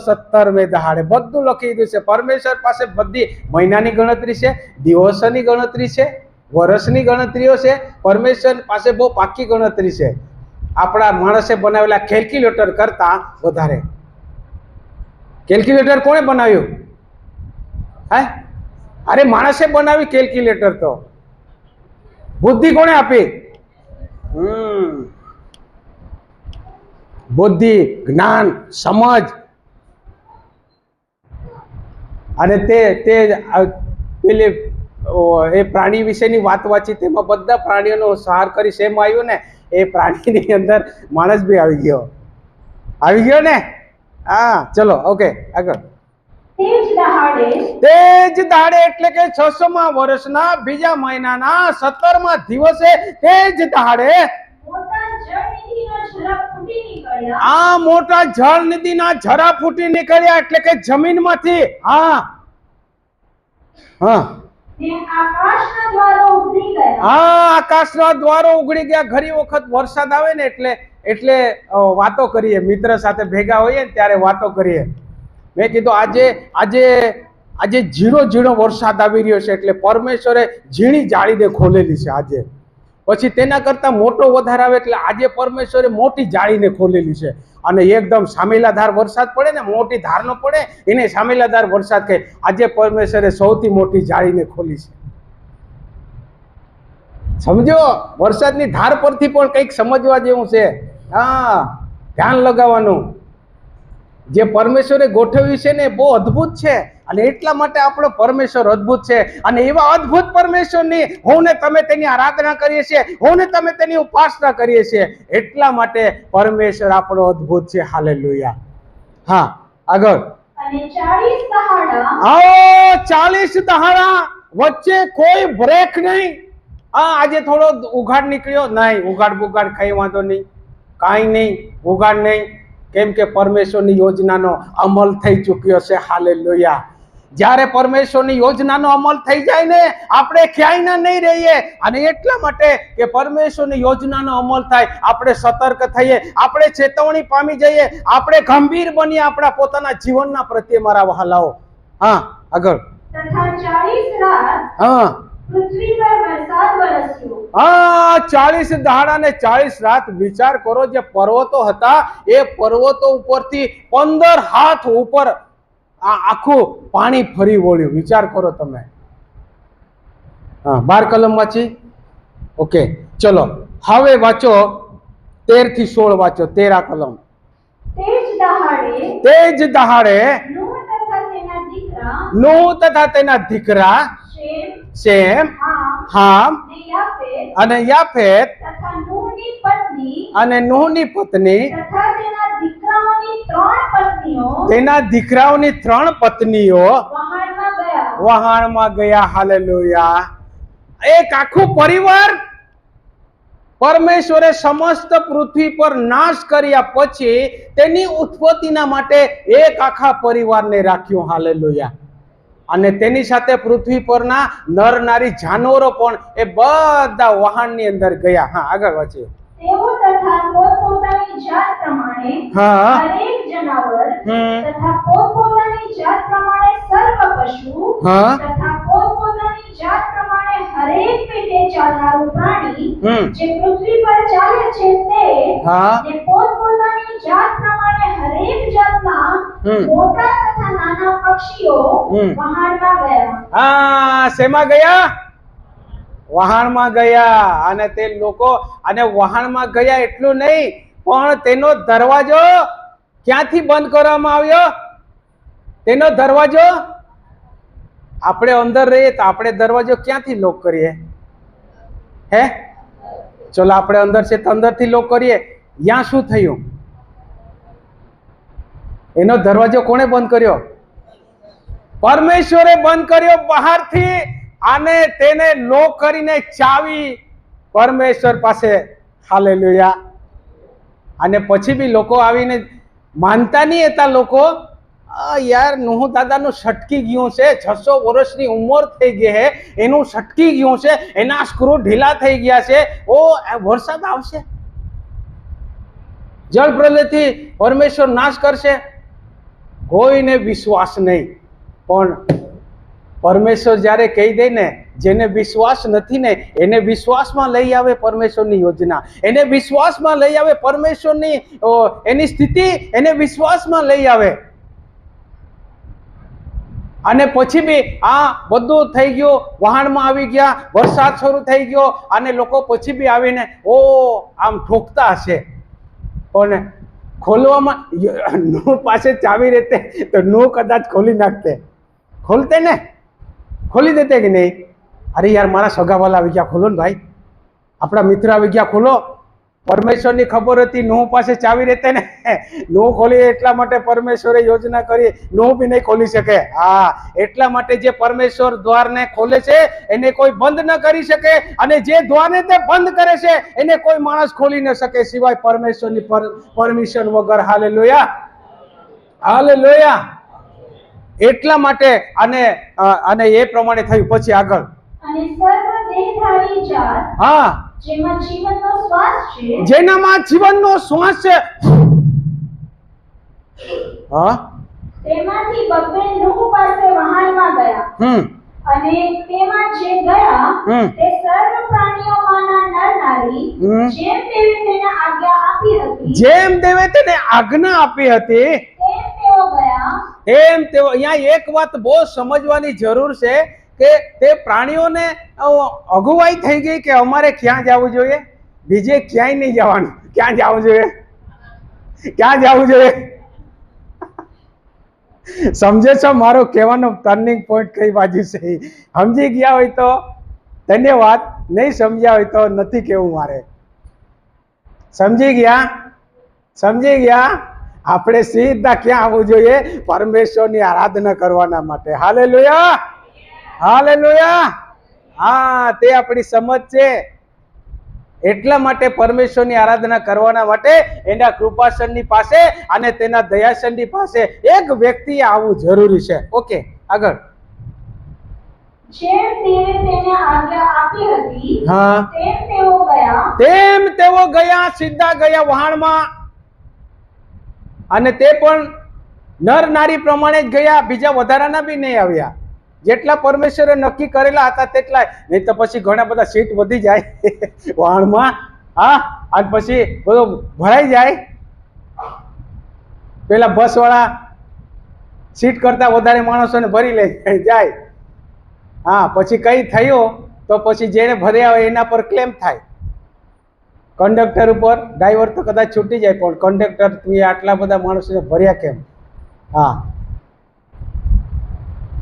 17મે દહાડે. બધું લખી દીધું છે. પરમેશ્વર પાસે બધી મહિનાની ગણતરી છે, દિવસોની ગણતરી છે, વર્ષની ગણતરીઓ છે. પરમેશ્વર પાસે બહુ પાકી ગણતરી છે. આપણા માણસે બનાવેલા કેલ્ક્યુલેટર કરતા વધારે. કેલ્ક્યુલેટર કોણે બનાવ્યું? અરે માણસે બનાવી કેલ્ક્યુલેટર. તો બુદ્ધિ કોણે આપી? બુદ્ધિ, જ્ઞાન, સમજ. અને તે પેલી એ પ્રાણી વિશેની વાત વાંચી, તેમાં બધા પ્રાણીઓનો સંહાર કરી શેમ આવ્યો ને, એ પ્રાણીની અંદર માણસ બી આવી ગયો ને. હા, ચલો, ઓકે, આગળ. તે જ દાડે એટલે કે 600મા વર્ષના બીજા મહિનાના 17મા દિવસે તે જ દાડે મોટા જળ નિધિના ઝરા ફૂટી નીકળ્યા, એટલે કે જમીનમાંથી. આકાશના દ્વારો ઉઘડી ગયા. ઘણી વખત વરસાદ આવે ને એટલે વાતો કરીએ, મિત્ર સાથે ભેગા હોઈએ ને ત્યારે વાતો કરીએ. મેં કીધું આજે ઝીણો વરસાદ આવી રહ્યો છે, એટલે પરમેશ્વરે ઝીણી જાળીને ખોલેલી છે આજે. પછી તેના કરતા મોટો વધારે આવે એટલે આજે પરમેશ્વરે મોટી જાળીને ખોલેલી છે. અને એકદમ સામેલાધાર વરસાદ પડે ને, મોટી ધાર નો પડે એને સામેલાધાર વરસાદ કહે. આજે પરમેશ્વરે સૌથી મોટી જાળીને ખોલી છે. સમજો, વરસાદની ધાર પરથી પણ કંઈક સમજવા જેવું છે. ધ્યાન લગાવવાનું. જે પરમેશ્વરે ગોઠવ્યું છે ને બહુ અદ્ભુત છે, અને એટલા માટે આપણો પરમેશ્વર અદ્ભુત છે. અને એવા અદ્ભુત પરમેશ્વરની હું ને તમે તેની આરાધના કરીએ છીએ, હું ને તમે તેની ઉપાસના કરીએ છીએ. એટલા માટે પરમેશ્વર આપણો અદ્ભુત છે. હાલેલુયા. હા, આગળ. અને 40 દહાડા 40 દહાડા વચ્ચે કોઈ બ્રેક નહીં. આજે થોડો ઉઘાડ નીકળ્યો, નહીં ઉઘાડ ખાઈ વાંધો નહીં, કાંઈ નહીં, ઉઘાડ નહીં. કેમ કે પરમેશ્વરની યોજનાનો અમલ થઈ ચૂક્યો છે. હાલેલુયા. જ્યારે પરમેશ્વરની યોજનાનો અમલ થઈ જાય ને, આપણે ક્યાંય નહીં રહીએ. અને એટલા માટે કે પરમેશ્વરની યોજનાનો અમલ થાય, આપણે સતર્ક થઈએ, આપણે ચેતવણી પામી જઈએ, આપણે ગંભીર બનીએ આપણા પોતાના જીવનના પ્રત્યે. મારા વહાલાઓ, આગળ. તથા 40 રાત પૃથ્વી પર વરસાદ વરસ્યો. 40 દાડા ને 40 રાત. વિચાર કરો, જે પર્વતો હતા એ પર્વતો ઉપરથી 15 હાથ ઉપર આખું પાણી ફરી વળ્યું. વિચાર કરો તમે. 12 કલમ વાંચી. ઓકે, ચલો હવે વાંચો 13 થી 16 વાંચો. 13 કલમ. તે જ દહાડે નૂહ તથા તેના દીકરા શેમ, હામ અને યાફેત અને નૂહની પત્ની તેના દીકરાઓની 3 પત્નીઓ વહાણમાં ગયા. હાલેલુયા. એક આખું પરિવાર પરમેશ્વરે સમસ્ત પૃથ્વી પર નાશ કર્યા પછી તેની ઉત્પત્તિના માટે એક આખા પરિવારને રાખ્યો. હાલેલુયા. અને તેની સાથે પૃથ્વી પરના નર નારી જાનવરો પણ એ બધા વહાણની અંદર ગયા. હા, આગળ વાંચીએ. તેઓ તથા પોતપોતાની જાત પ્રમાણે હા. હરેક જનાવર હમ. તથા પોતપોતાની જાત પ્રમાણે સર્વ પશુ હા. તથા પોતપોતાની જાત પ્રમાણે હરેક પેટે ચાલનારું પ્રાણી હમ. જે પૃથ્વી પર ચાલે છે તે હા. ને પોતપોતાની જાત પ્રમાણે હરેક જાતના હમ. મોટા તથા નાના પક્ષીઓ હમ. વહાણમાં ગયા. હા, શેમાં ગયા? વહાણમાં ગયા. અને તે લોકો અને વહાણમાં ગયા એટલું નહીં, પણ તેનો દરવાજો ક્યાંથી બંધ કરવામાં આવ્યો? તેનો દરવાજો આપણે અંદર રહીએ તો આપણે દરવાજો ક્યાંથી લોક કરીએ? હે, ચલો આપણે અંદર છે તો અંદરથી લોક કરીએ. ત્યાં શું થયું? એનો દરવાજો કોણે બંધ કર્યો? પરમેશ્વરે બંધ કર્યો બહારથી. અને તેને લોક કરીને ચાવી પરમેશ્વર પાસે. હાલેલુયા. અને પછી બી લોકો આવીને માનતા નહીં હતા. લોકો યાર નુહ દાદાનું સટકી ગયું છે, 600 વર્ષની ઉંમર થઈ ગઈ છે, એનું સટકી ગયું છે, એના સ્ક્રૂ ઢીલા થઈ ગયા છે. ઓ વરસાદ આવશે, જળ પ્રલયથી પરમેશ્વર નાશ કરશે. કોઈને વિશ્વાસ નહીં. પણ પરમેશ્વર જ્યારે કહી દે ને, જેને વિશ્વાસ નથી ને એને વિશ્વાસમાં લઈ આવે પરમેશ્વરની યોજના, એને વિશ્વાસમાં લઈ આવે પરમેશ્વરની એની સ્થિતિ, એને વિશ્વાસમાં લઈ આવે. અને પછી બી આ બધું થઈ ગયું, વહાણમાં આવી ગયા, વરસાદ શરૂ થઈ ગયો, અને લોકો પછી બી આવીને આમ ઠોકતા હશે. પણ ખોલવામાં નો પાસે ચાવી રહેતે તો નો કદાચ ખોલી નાખતે. ખોલતે ને, ખોલી દેતે કે નહીં? અરે યાર મારા સગાવાલા આવી ગયા, ખોલો ને ભાઈ, આપણા મિત્ર આવી ગયા, ખોલો. પરમેશ્વરની ખબર હતી, નોહ પાસે ચાવી રહેતે ને, નોહ ખોલી. એટલા માટે પરમેશ્વરે યોજના કરી, નોહ બી નહીં ખોલી શકે. હા, એટલા માટે જે પરમેશ્વર દ્વારને ખોલે છે એને કોઈ બંધ ન કરી શકે, અને જે દ્વારને તે બંધ કરે છે એને કોઈ માણસ ખોલી ન શકે સિવાય પરમેશ્વરની પરમિશન વગર. હાલેલુયા. હાલેલુયા. એટલા માટે અને એ પ્રમાણે થયું. પછી આગળ. અને સર્વ દેહધારી જાત હા, જેમાં જીવનનો શ્વાસ છે, જેનામાં જીવનનો શ્વાસ છે, હા, તેમાંથી બબ્બે નૂહ પાસે વહાણમાં ગયા. અને તેમાં જે ગયા તે સર્વ પ્રાણીઓમાંના નર નારી જેમ દેવે તેને આજ્ઞા આપી હતી, જેમ દેવે તેને આજ્ઞા આપી હતી તેમ તેઓ ગયા. એમ તેઓ. અહીંયા એક વાત બહુ સમજવાની જરૂર છે કે તે પ્રાણીઓને અગુવાઈ થઈ ગઈ કે અમારે ક્યાં જવું જોઈએ, બીજે ક્યાંય નહીં જવાનું. ક્યાં જવું જોઈએ? ક્યાં જવું જોઈએ? સમજે છો મારો કહેવાનો ટર્નિંગ પોઈન્ટ કઈ બાજુ છે? સમજી ગયા હોય તો ધન્યવાદ, નહીં સમજ્યા હોય તો નથી કેવું મારે. સમજી ગયા? સમજી ગયા? આપણે સીધા ક્યાં આવવું જોઈએ? પરમેશ્વરની આરાધના કરવાના માટે. હાલેલુયા. હાલેલુયા. હા, તે આપણી સમજ છે. એટલા માટે પરમેશ્વરની આરાધના કરવાના માટે એના કૃપાસનની પાસે અને તેના દયાસનની પાસે એક વ્યક્તિએ આવવું જરૂરી છે. ઓકે, આગળ. જેમ દેવે તેને આજ્ઞા આપી હતી હા, તેમ તેઓ ગયા. તેમ તેઓ ગયા, સીધા ગયા વહાણમાં. અને તે પણ નર નારી પ્રમાણે જ ગયા, બીજા વધારાના બી નહીં આવ્યા. જેટલા પરમેશ્વરે નક્કી કરેલા હતા તેટલા. નહીં તો પછી ઘણા બધા સીટ વધી જાય વહાણમાં. હા, અને પછી બધું ભરાઈ જાય. પેલા બસ વાળા સીટ કરતા વધારે માણસોને ભરી લે જાય. હા, પછી કઈ થયું તો પછી જેને ભર્યા હોય એના પર ક્લેમ થાય. કંડક્ટર ઉપર, ડ્રાઈવર તો કદાચ છૂટી જાય, પણ કંડક્ટર તું આટલા બધા માણસોને ભર્યા કેમ? હા,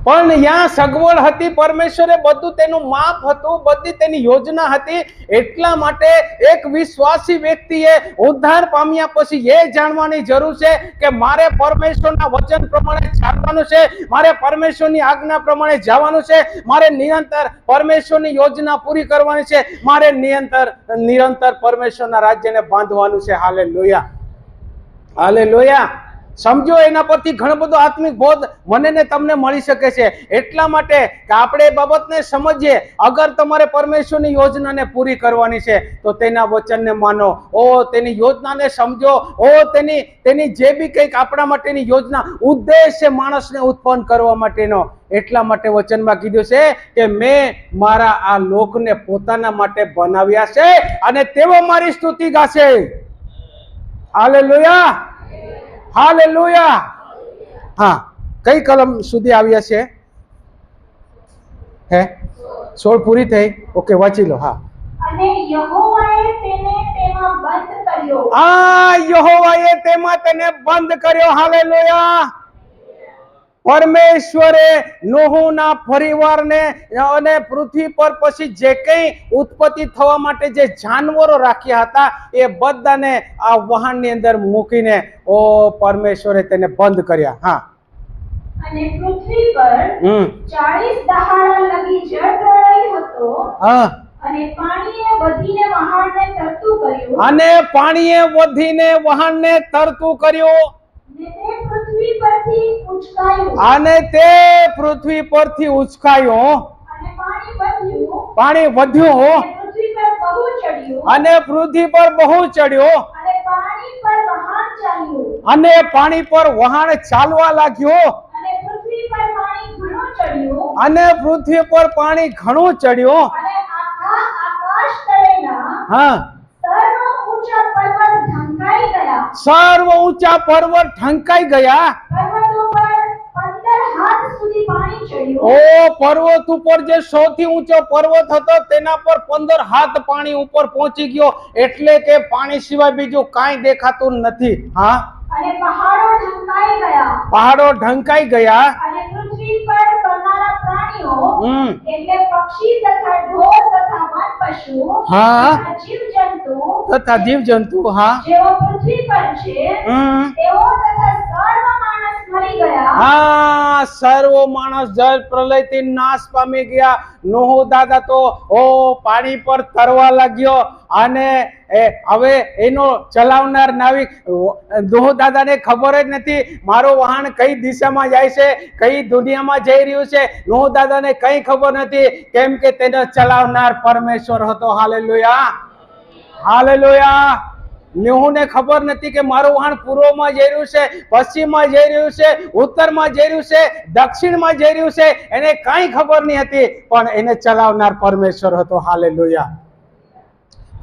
પણ ત્યાં સગવડ હતી, પરમેશ્વરે બધું તેનું માપ હતું, બધી તેની યોજના હતી. એટલા માટે એક વિશ્વાસી વ્યક્તિએ ઉદ્ધાર પામ્યા પછી એ જાણવાની જરૂર છે કે મારે પરમેશ્વરના વચન પ્રમાણે ચાલવાનું છે, મારે પરમેશ્વરની આજ્ઞા પ્રમાણે જવાનું છે, મારે નિરંતર પરમેશ્વરની યોજના પૂરી કરવાની છે, મારે નિરંતર પરમેશ્વરના રાજ્યને બાંધવાનું છે. Hallelujah, hallelujah. સમજો, એના પરથી ઘણો બધો આત્મિક બોધ મને ને તમને મળી શકે છે. એટલા માટે કે આપણે એ બાબતને સમજીએ. અગર તમારે પરમેશ્વરની યોજનાને પૂરી કરવાની છે તો તેના વચનને માનો, તેની યોજનાને સમજો, તેની જે બી કંઈક આપણા માટેની યોજના, ઉદ્દેશ્ય માણસને ઉત્પન્ન કરવા માટેનો. એટલા માટે વચનમાં કીધું છે કે મેં મારા આ લોકને પોતાના માટે બનાવ્યા છે અને તેઓ મારી સ્તુતિ ગાશે. Hallelujah, hallelujah. હા, કઈ કલમ સુધી આવ્યા છે? 16 પૂરી થઈ. ઓકે, વાંચી લો. હા. અને યહોવાએ તેને તેમાં બંધ કર્યો. યહોવાએ તેમાં તેને બંધ કર્યો. હાલેલુયા. પરમેશ્વરે નોહના પરિવારને અને પૃથ્વી પર પછી જે કંઈ ઉત્પત્તિ થવા માટે જે જાનવરો રાખ્યા હતા એ બધાને આ વહાણની અંદર મૂકીને પરમેશ્વરે તેને બંધ કર્યા. હા. અને પૃથ્વી પર 40 દહાડા લગી જળ પ્રળય હતો. હા. અને પાણીએ વધીને વહાણને તરતું કર્યું. અને પાણીએ વધીને વહાણને તરતું કર્યું. અને તે પૃથ્વી પરથી ઉચકાયો. પાણી વધ્યું અને પૃથ્વી પર બહુ ચડ્યો અને પાણી પર વહાણ ચાલવા લાગ્યો. અને પૃથ્વી પર પાણી ઘણું ચડ્યું. હા. સર્વ ઊંચા પર્વત ઢંકાઈ ગયા. પર્વત ઉપર જે સૌથી ઊંચો પર્વત હતો તેના પર 15 હાથ પાણી ઉપર પહોંચી ગયો. એટલે કે પાણી સિવાય બીજું કાંઈ દેખાતું નથી. હા. અને પહાડો ઢંકાઈ ગયા. અને પૃથ્વી પર કરનારા પ્રાણીઓ, એટલે પક્ષી તથા ઢોર તથા વન પશુ, તથા જીવજંતુ, હા, જેઓ પૃથ્વી પર છે તેઓ તથા સર્વ માણસ મરી ગયા. હા, સર્વ માણસ જળ પ્રલયથી નાશ પામી ગયા. નોહ દાદા તો પાણી પર તરવા લાગ્યો. અને હવે એનો ચલાવનાર નાવિક નોહ દાદાને ખબર જ નથી મારો વહાણ કઈ દિશામાં જાય છે, કઈ દુનિયામાં જઈ રહ્યું છે. નોહ દાદાને કઈ ખબર નથી, કેમ કે તેને ચલાવનાર પરમેશ્વર હતો. Hallelujah, hallelujah. નોહને ખબર નથી કે મારું વહાણ પૂર્વમાં જઈ રહ્યું છે, પશ્ચિમમાં જઈ રહ્યું છે, ઉત્તરમાં જઈ રહ્યું છે, દક્ષિણમાં જઈ રહ્યું છે. એને કઈ ખબર નહીં હતી, પણ એને ચલાવનાર પરમેશ્વર હતો. હાલેલુયા.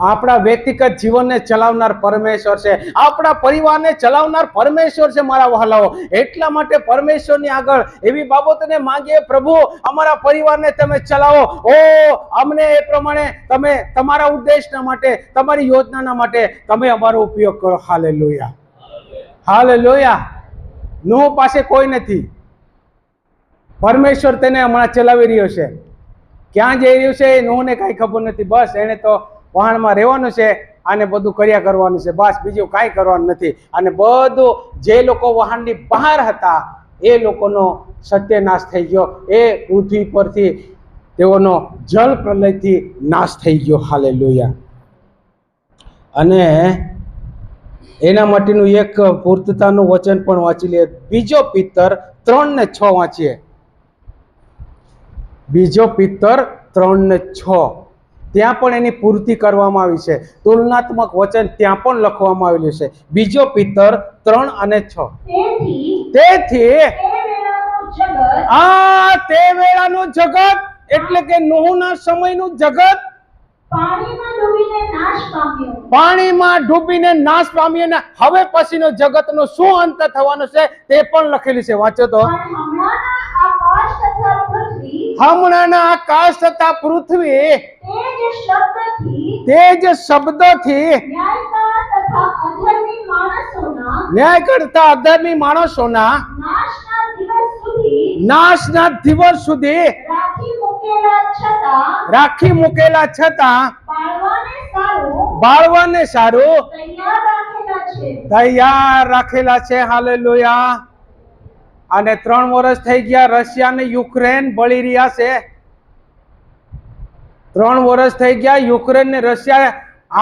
આપણા વ્યક્તિગત જીવનને ચલાવનાર પરમેશ્વર છે, આપણા પરિવારને ચલાવનાર પરમેશ્વર છે મારા વહાલાઓ. એટલા માટે પરમેશ્વરની આગળ એવી બાબતોને માંગીએ, પ્રભુ અમારા પરિવારને તમે ચલાવો. અમને એ પ્રમાણે તમે તમારા ઉદ્દેશના માટે, તમારી યોજનાના માટે તમે અમારો ઉપયોગ કરો. Hallelujah, hallelujah. નોહ પાસે કોઈ નથી, પરમેશ્વર તેને હમણાં ચલાવી રહ્યો છે. ક્યાં જઈ રહ્યું છે એ નોહને કાંઈ ખબર નથી. બસ એને તો વહાણમાં રહેવાનું છે અને બધું કર્યા કરવાનું છે, બસ બીજું કાંઈ કરવાનું નથી. અને બધું જે લોકો વહાણની બહાર હતા એ લોકોનો સત્યનાશ થઈ ગયો. એ પૃથ્વી પરથી તેઓનો જળ પ્રલયથી નાશ થઈ ગયો. હાલેલુયા. અને એના માટેનું એક પૂર્તતાનું વચન પણ વાંચી લે. બીજો પિત્તર 3:6 વાંચીએ. બીજો પિત્તર 3:6, ત્યાં પણ એની પૂર્તિ કરવામાં આવી છે. તુલનાત્મક વચન ત્યાં પણ લખવામાં આવેલું છે. બીજો પિત્તર 3:6. તેથી તે વેળાનું જગત એટલે કે નોહના સમયનું જગત પાણીમાં ડૂબીને નાશ પામ્યું. પાણીમાં ડૂબીને નાશ પામ્યું. ને હવે પછીનો જગતનો શું અંત થવાનો છે તે પણ લખેલું છે. વાંચો તો. હમણાંના આકાશ તથા પૃથ્વી તે જ શબ્દથી ન્યાય કરતા અધર્મી માણસોના નાશના દિવસ સુધી રાખી મૂકેલા છતાં બાળવાને સારું તૈયાર રાખેલા છે. હાલેલુયા. અને 3 વર્ષ થઈ ગયા રશિયા ને યુક્રેન બળી રહ્યા છે. 3 વર્ષ થઈ ગયા યુક્રેન ને રશિયા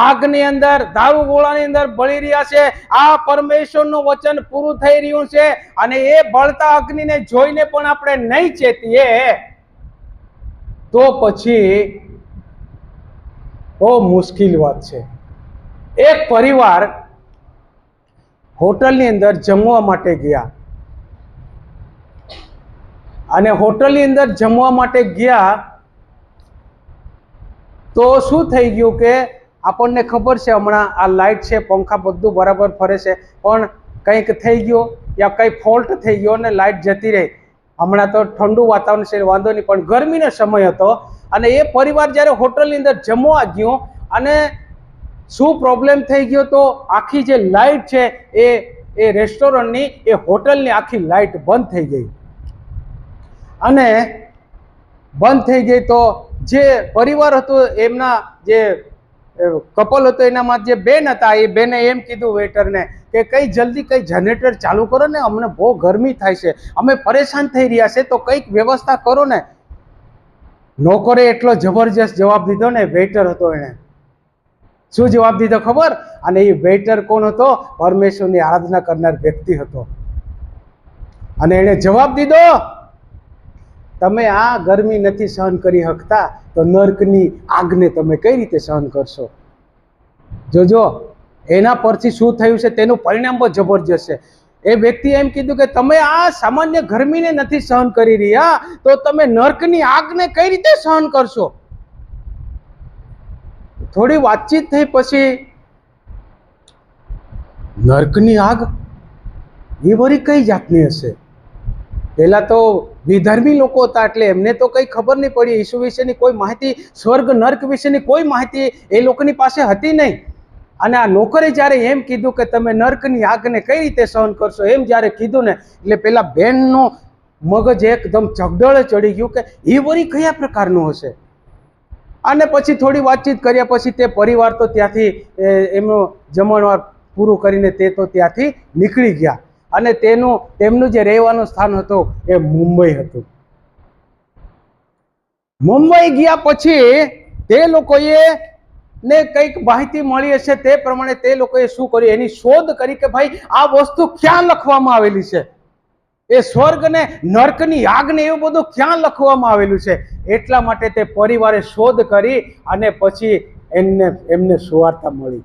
આગની અંદર દારૂગોળાની અંદર બળી રહ્યા છે. આ પરમેશ્વરનું વચન પૂરું થઈ રહ્યું છે અને એ બળતા અગ્નિને જોઈને પણ આપણે નહીં ચેતીએ તો પછી બહુ મુશ્કેલ વાત છે. એક પરિવાર હોટલની અંદર જમવા માટે ગયા અને હોટલની અંદર જમવા માટે ગયા તો શું થઈ ગયું કે આપણને ખબર છે હમણાં આ લાઇટ છે પંખા બધું બરાબર ફરે છે પણ કંઈક થઈ ગયો યા કંઈ ફોલ્ટ થઈ ગયો અને લાઇટ જતી રહી. હમણાં તો ઠંડુ વાતાવરણ છે વાંધો નહીં પણ ગરમીનો સમય હતો અને એ પરિવાર જ્યારે હોટલની અંદર જમવા ગયો અને શું પ્રોબ્લેમ થઈ ગયો તો આખી જે લાઇટ છે એ રેસ્ટોરન્ટની એ હોટલની આખી લાઇટ બંધ થઈ ગઈ અને બંધ થઈ ગઈ તો જે પરિવાર હતો એમના જે કપલ હતો એનામાં જે બેન હતા એ બેને એમ કીધું વેઇટરને કે કઈ જલ્દી કઈ જનરેટર ચાલુ કરો ને અમને બહુ ગરમી થાય છે અમે પરેશાન થઈ રહ્યા છે તો કંઈક વ્યવસ્થા કરો ને. નોકરે એટલો જબરજસ્ત જવાબ દીધો ને વેઇટર હતો એને શું જવાબ દીધો ખબર? અને એ વેઇટર કોણ હતો? પરમેશ્વરની આરાધના કરનાર વ્યક્તિ હતો અને એને જવાબ દીધો તમે આ ગરમી નથી સહન કરી શકતા તો નર્કની આગને તમે કઈ રીતે સહન કરશો? જોજો એના પરથી શું થયું છે તેનું પરિણામ બહુ જબરજસ્ત છે. એ વ્યક્તિએ એમ કીધું કે તમે આ સામાન્ય ગરમીને નથી સહન કરી રહ્યા તો તમે નર્કની આગને કઈ રીતે સહન કરશો? થોડી વાતચીત થઈ પછી નર્કની આગ એ વળી કઈ જાતની હશે? પહેલા તો વિધર્મી લોકો હતા એટલે એમને તો કઈ ખબર નહીં પડી ઈસુ વિશેની કોઈ માહિતી, સ્વર્ગ નર્ક વિશેની કોઈ માહિતી એ લોકોની પાસે હતી નહીં. અને આ નોકરે જ્યારે એમ કીધું કે તમે નર્કની આગને કઈ રીતે સહન કરશો એમ જ્યારે કીધું ને એટલે પેલા બેનનો મગજ એકદમ ચગડળે ચડી ગયું કે એ વળી કયા પ્રકારનું હશે. અને પછી થોડી વાતચીત કર્યા પછી તે પરિવાર તો ત્યાંથી એમનું જમણવાર પૂરું કરીને તે તો ત્યાંથી નીકળી ગયા અને તેમનું જે રહેવાનું સ્થાન હતું એ મુંબઈ હતું. મુંબઈ ગયા પછી તે લોકોએ ને કંઈક માહિતી મળી હશે તે પ્રમાણે તે લોકોએ શું કર્યું એની શોધ કરી કે ભાઈ આ વસ્તુ ક્યાં લખવામાં આવેલી છે, એ સ્વર્ગ ને નર્કની આગ ને એવું બધું ક્યાં લખવામાં આવેલું છે. એટલા માટે તે પરિવારે શોધ કરી અને પછી એમને સુવાર્તા મળી.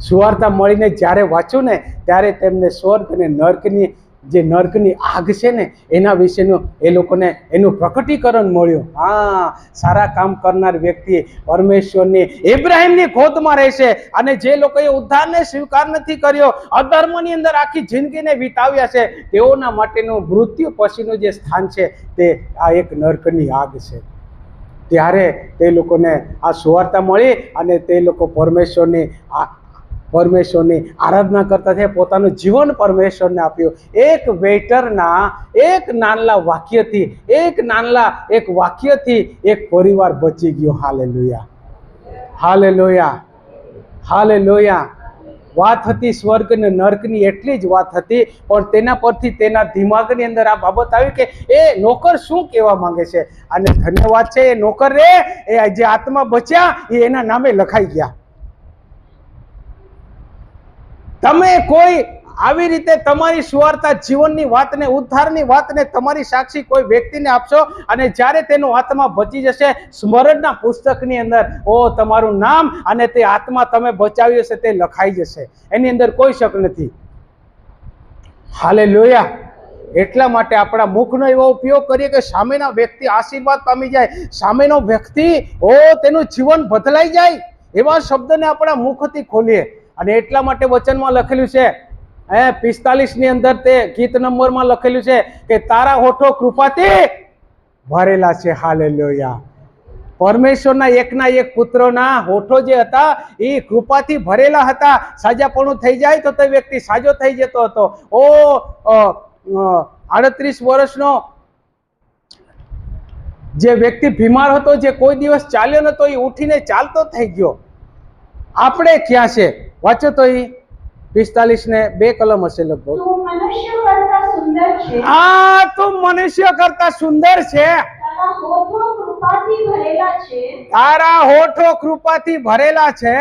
સુવાર્તા મળીને જ્યારે વાંચ્યું ને ત્યારે તેમને સ્વર્ગ અને નર્કની જે નર્કની આગ છે ને એના વિશેનું એ લોકોને એનું પ્રકટીકરણ મળ્યું. હા, સારા કામ કરનાર વ્યક્તિ પરમેશ્વરની ઇબ્રાહિમની ખોદમાં રહેશે અને જે લોકોએ ઉદ્ધારને સ્વીકાર નથી કર્યો, અધર્મની અંદર આખી જિંદગીને વિતાવ્યા છે, તેઓના માટેનું મૃત્યુ પછીનું જે સ્થાન છે તે આ એક નર્કની આગ છે. ત્યારે તે લોકોને આ સુવાર્તા મળી અને તે લોકો પરમેશ્વરની આરાધના કરતા થયા, પોતાનું જીવન પરમેશ્વરને આપ્યું. એક વેઇટરના એક વાક્યથી એક પરિવાર બચી ગયો. Hallelujah, hallelujah, hallelujah. વાત હતી સ્વર્ગ અને નર્કની, એટલી જ વાત હતી પણ તેના પરથી તેના દિમાગની અંદર આ બાબત આવી કે એ નોકર શું કહેવા માંગે છે. અને ધન્યવાદ છે એ નોકર રે એ જે આત્મા બચ્યા એ એના નામે લખાઈ ગયા. તમે કોઈ આવી રીતે તમારી સુવાર્તા જીવનની વાતને, ઉદ્ધારની વાતને તમારી સાક્ષી કોઈ વ્યક્તિને આપશો અને જ્યારે તેનો આત્મા બચી જશે સ્મરણના પુસ્તકની અંદર તમારું નામ અને તે આત્મા તમે બચાવ્યો છે તે લખાઈ જશે, એની અંદર કોઈ શક નથી. હાલેલુયા. એટલા માટે આપણા મુખનો એવો ઉપયોગ કરીએ કે સામેના વ્યક્તિ આશીર્વાદ પામી જાય, સામેનો વ્યક્તિ તેનું જીવન બદલાઈ જાય, એવા શબ્દને આપણા મુખથી ખોલીએ. અને એટલા માટે વચનમાં લખેલું છે 45 ની અંદર તે ગીત નંબરમાં લખેલું છે કે તારા હોઠો કૃપાથી ભરેલા છે. હાલેલુયા. પરમેશ્વરના એકના એક પુત્રોના હોઠો જે હતા એ કૃપાથી ભરેલા હતા. સાજાપણું થઈ જાય તો તે વ્યક્તિ સાજો થઈ જતો હતો. 38 વર્ષનો જે વ્યક્તિ બીમાર હતો, જે કોઈ દિવસ ચાલ્યો નતો, એ ઉઠીને ચાલતો થઈ ગયો. આપણે ક્યાં છે? વાંચો તો એ 45 ને 2 કલમ હશે લગભગ. તું મનુષ્ય કરતા સુંદર છે. તું મનુષ્ય કરતા સુંદર છે. તારા હોઠો કૃપાથી ભરેલા છે. તારા હોઠો કૃપાથી ભરેલા છે.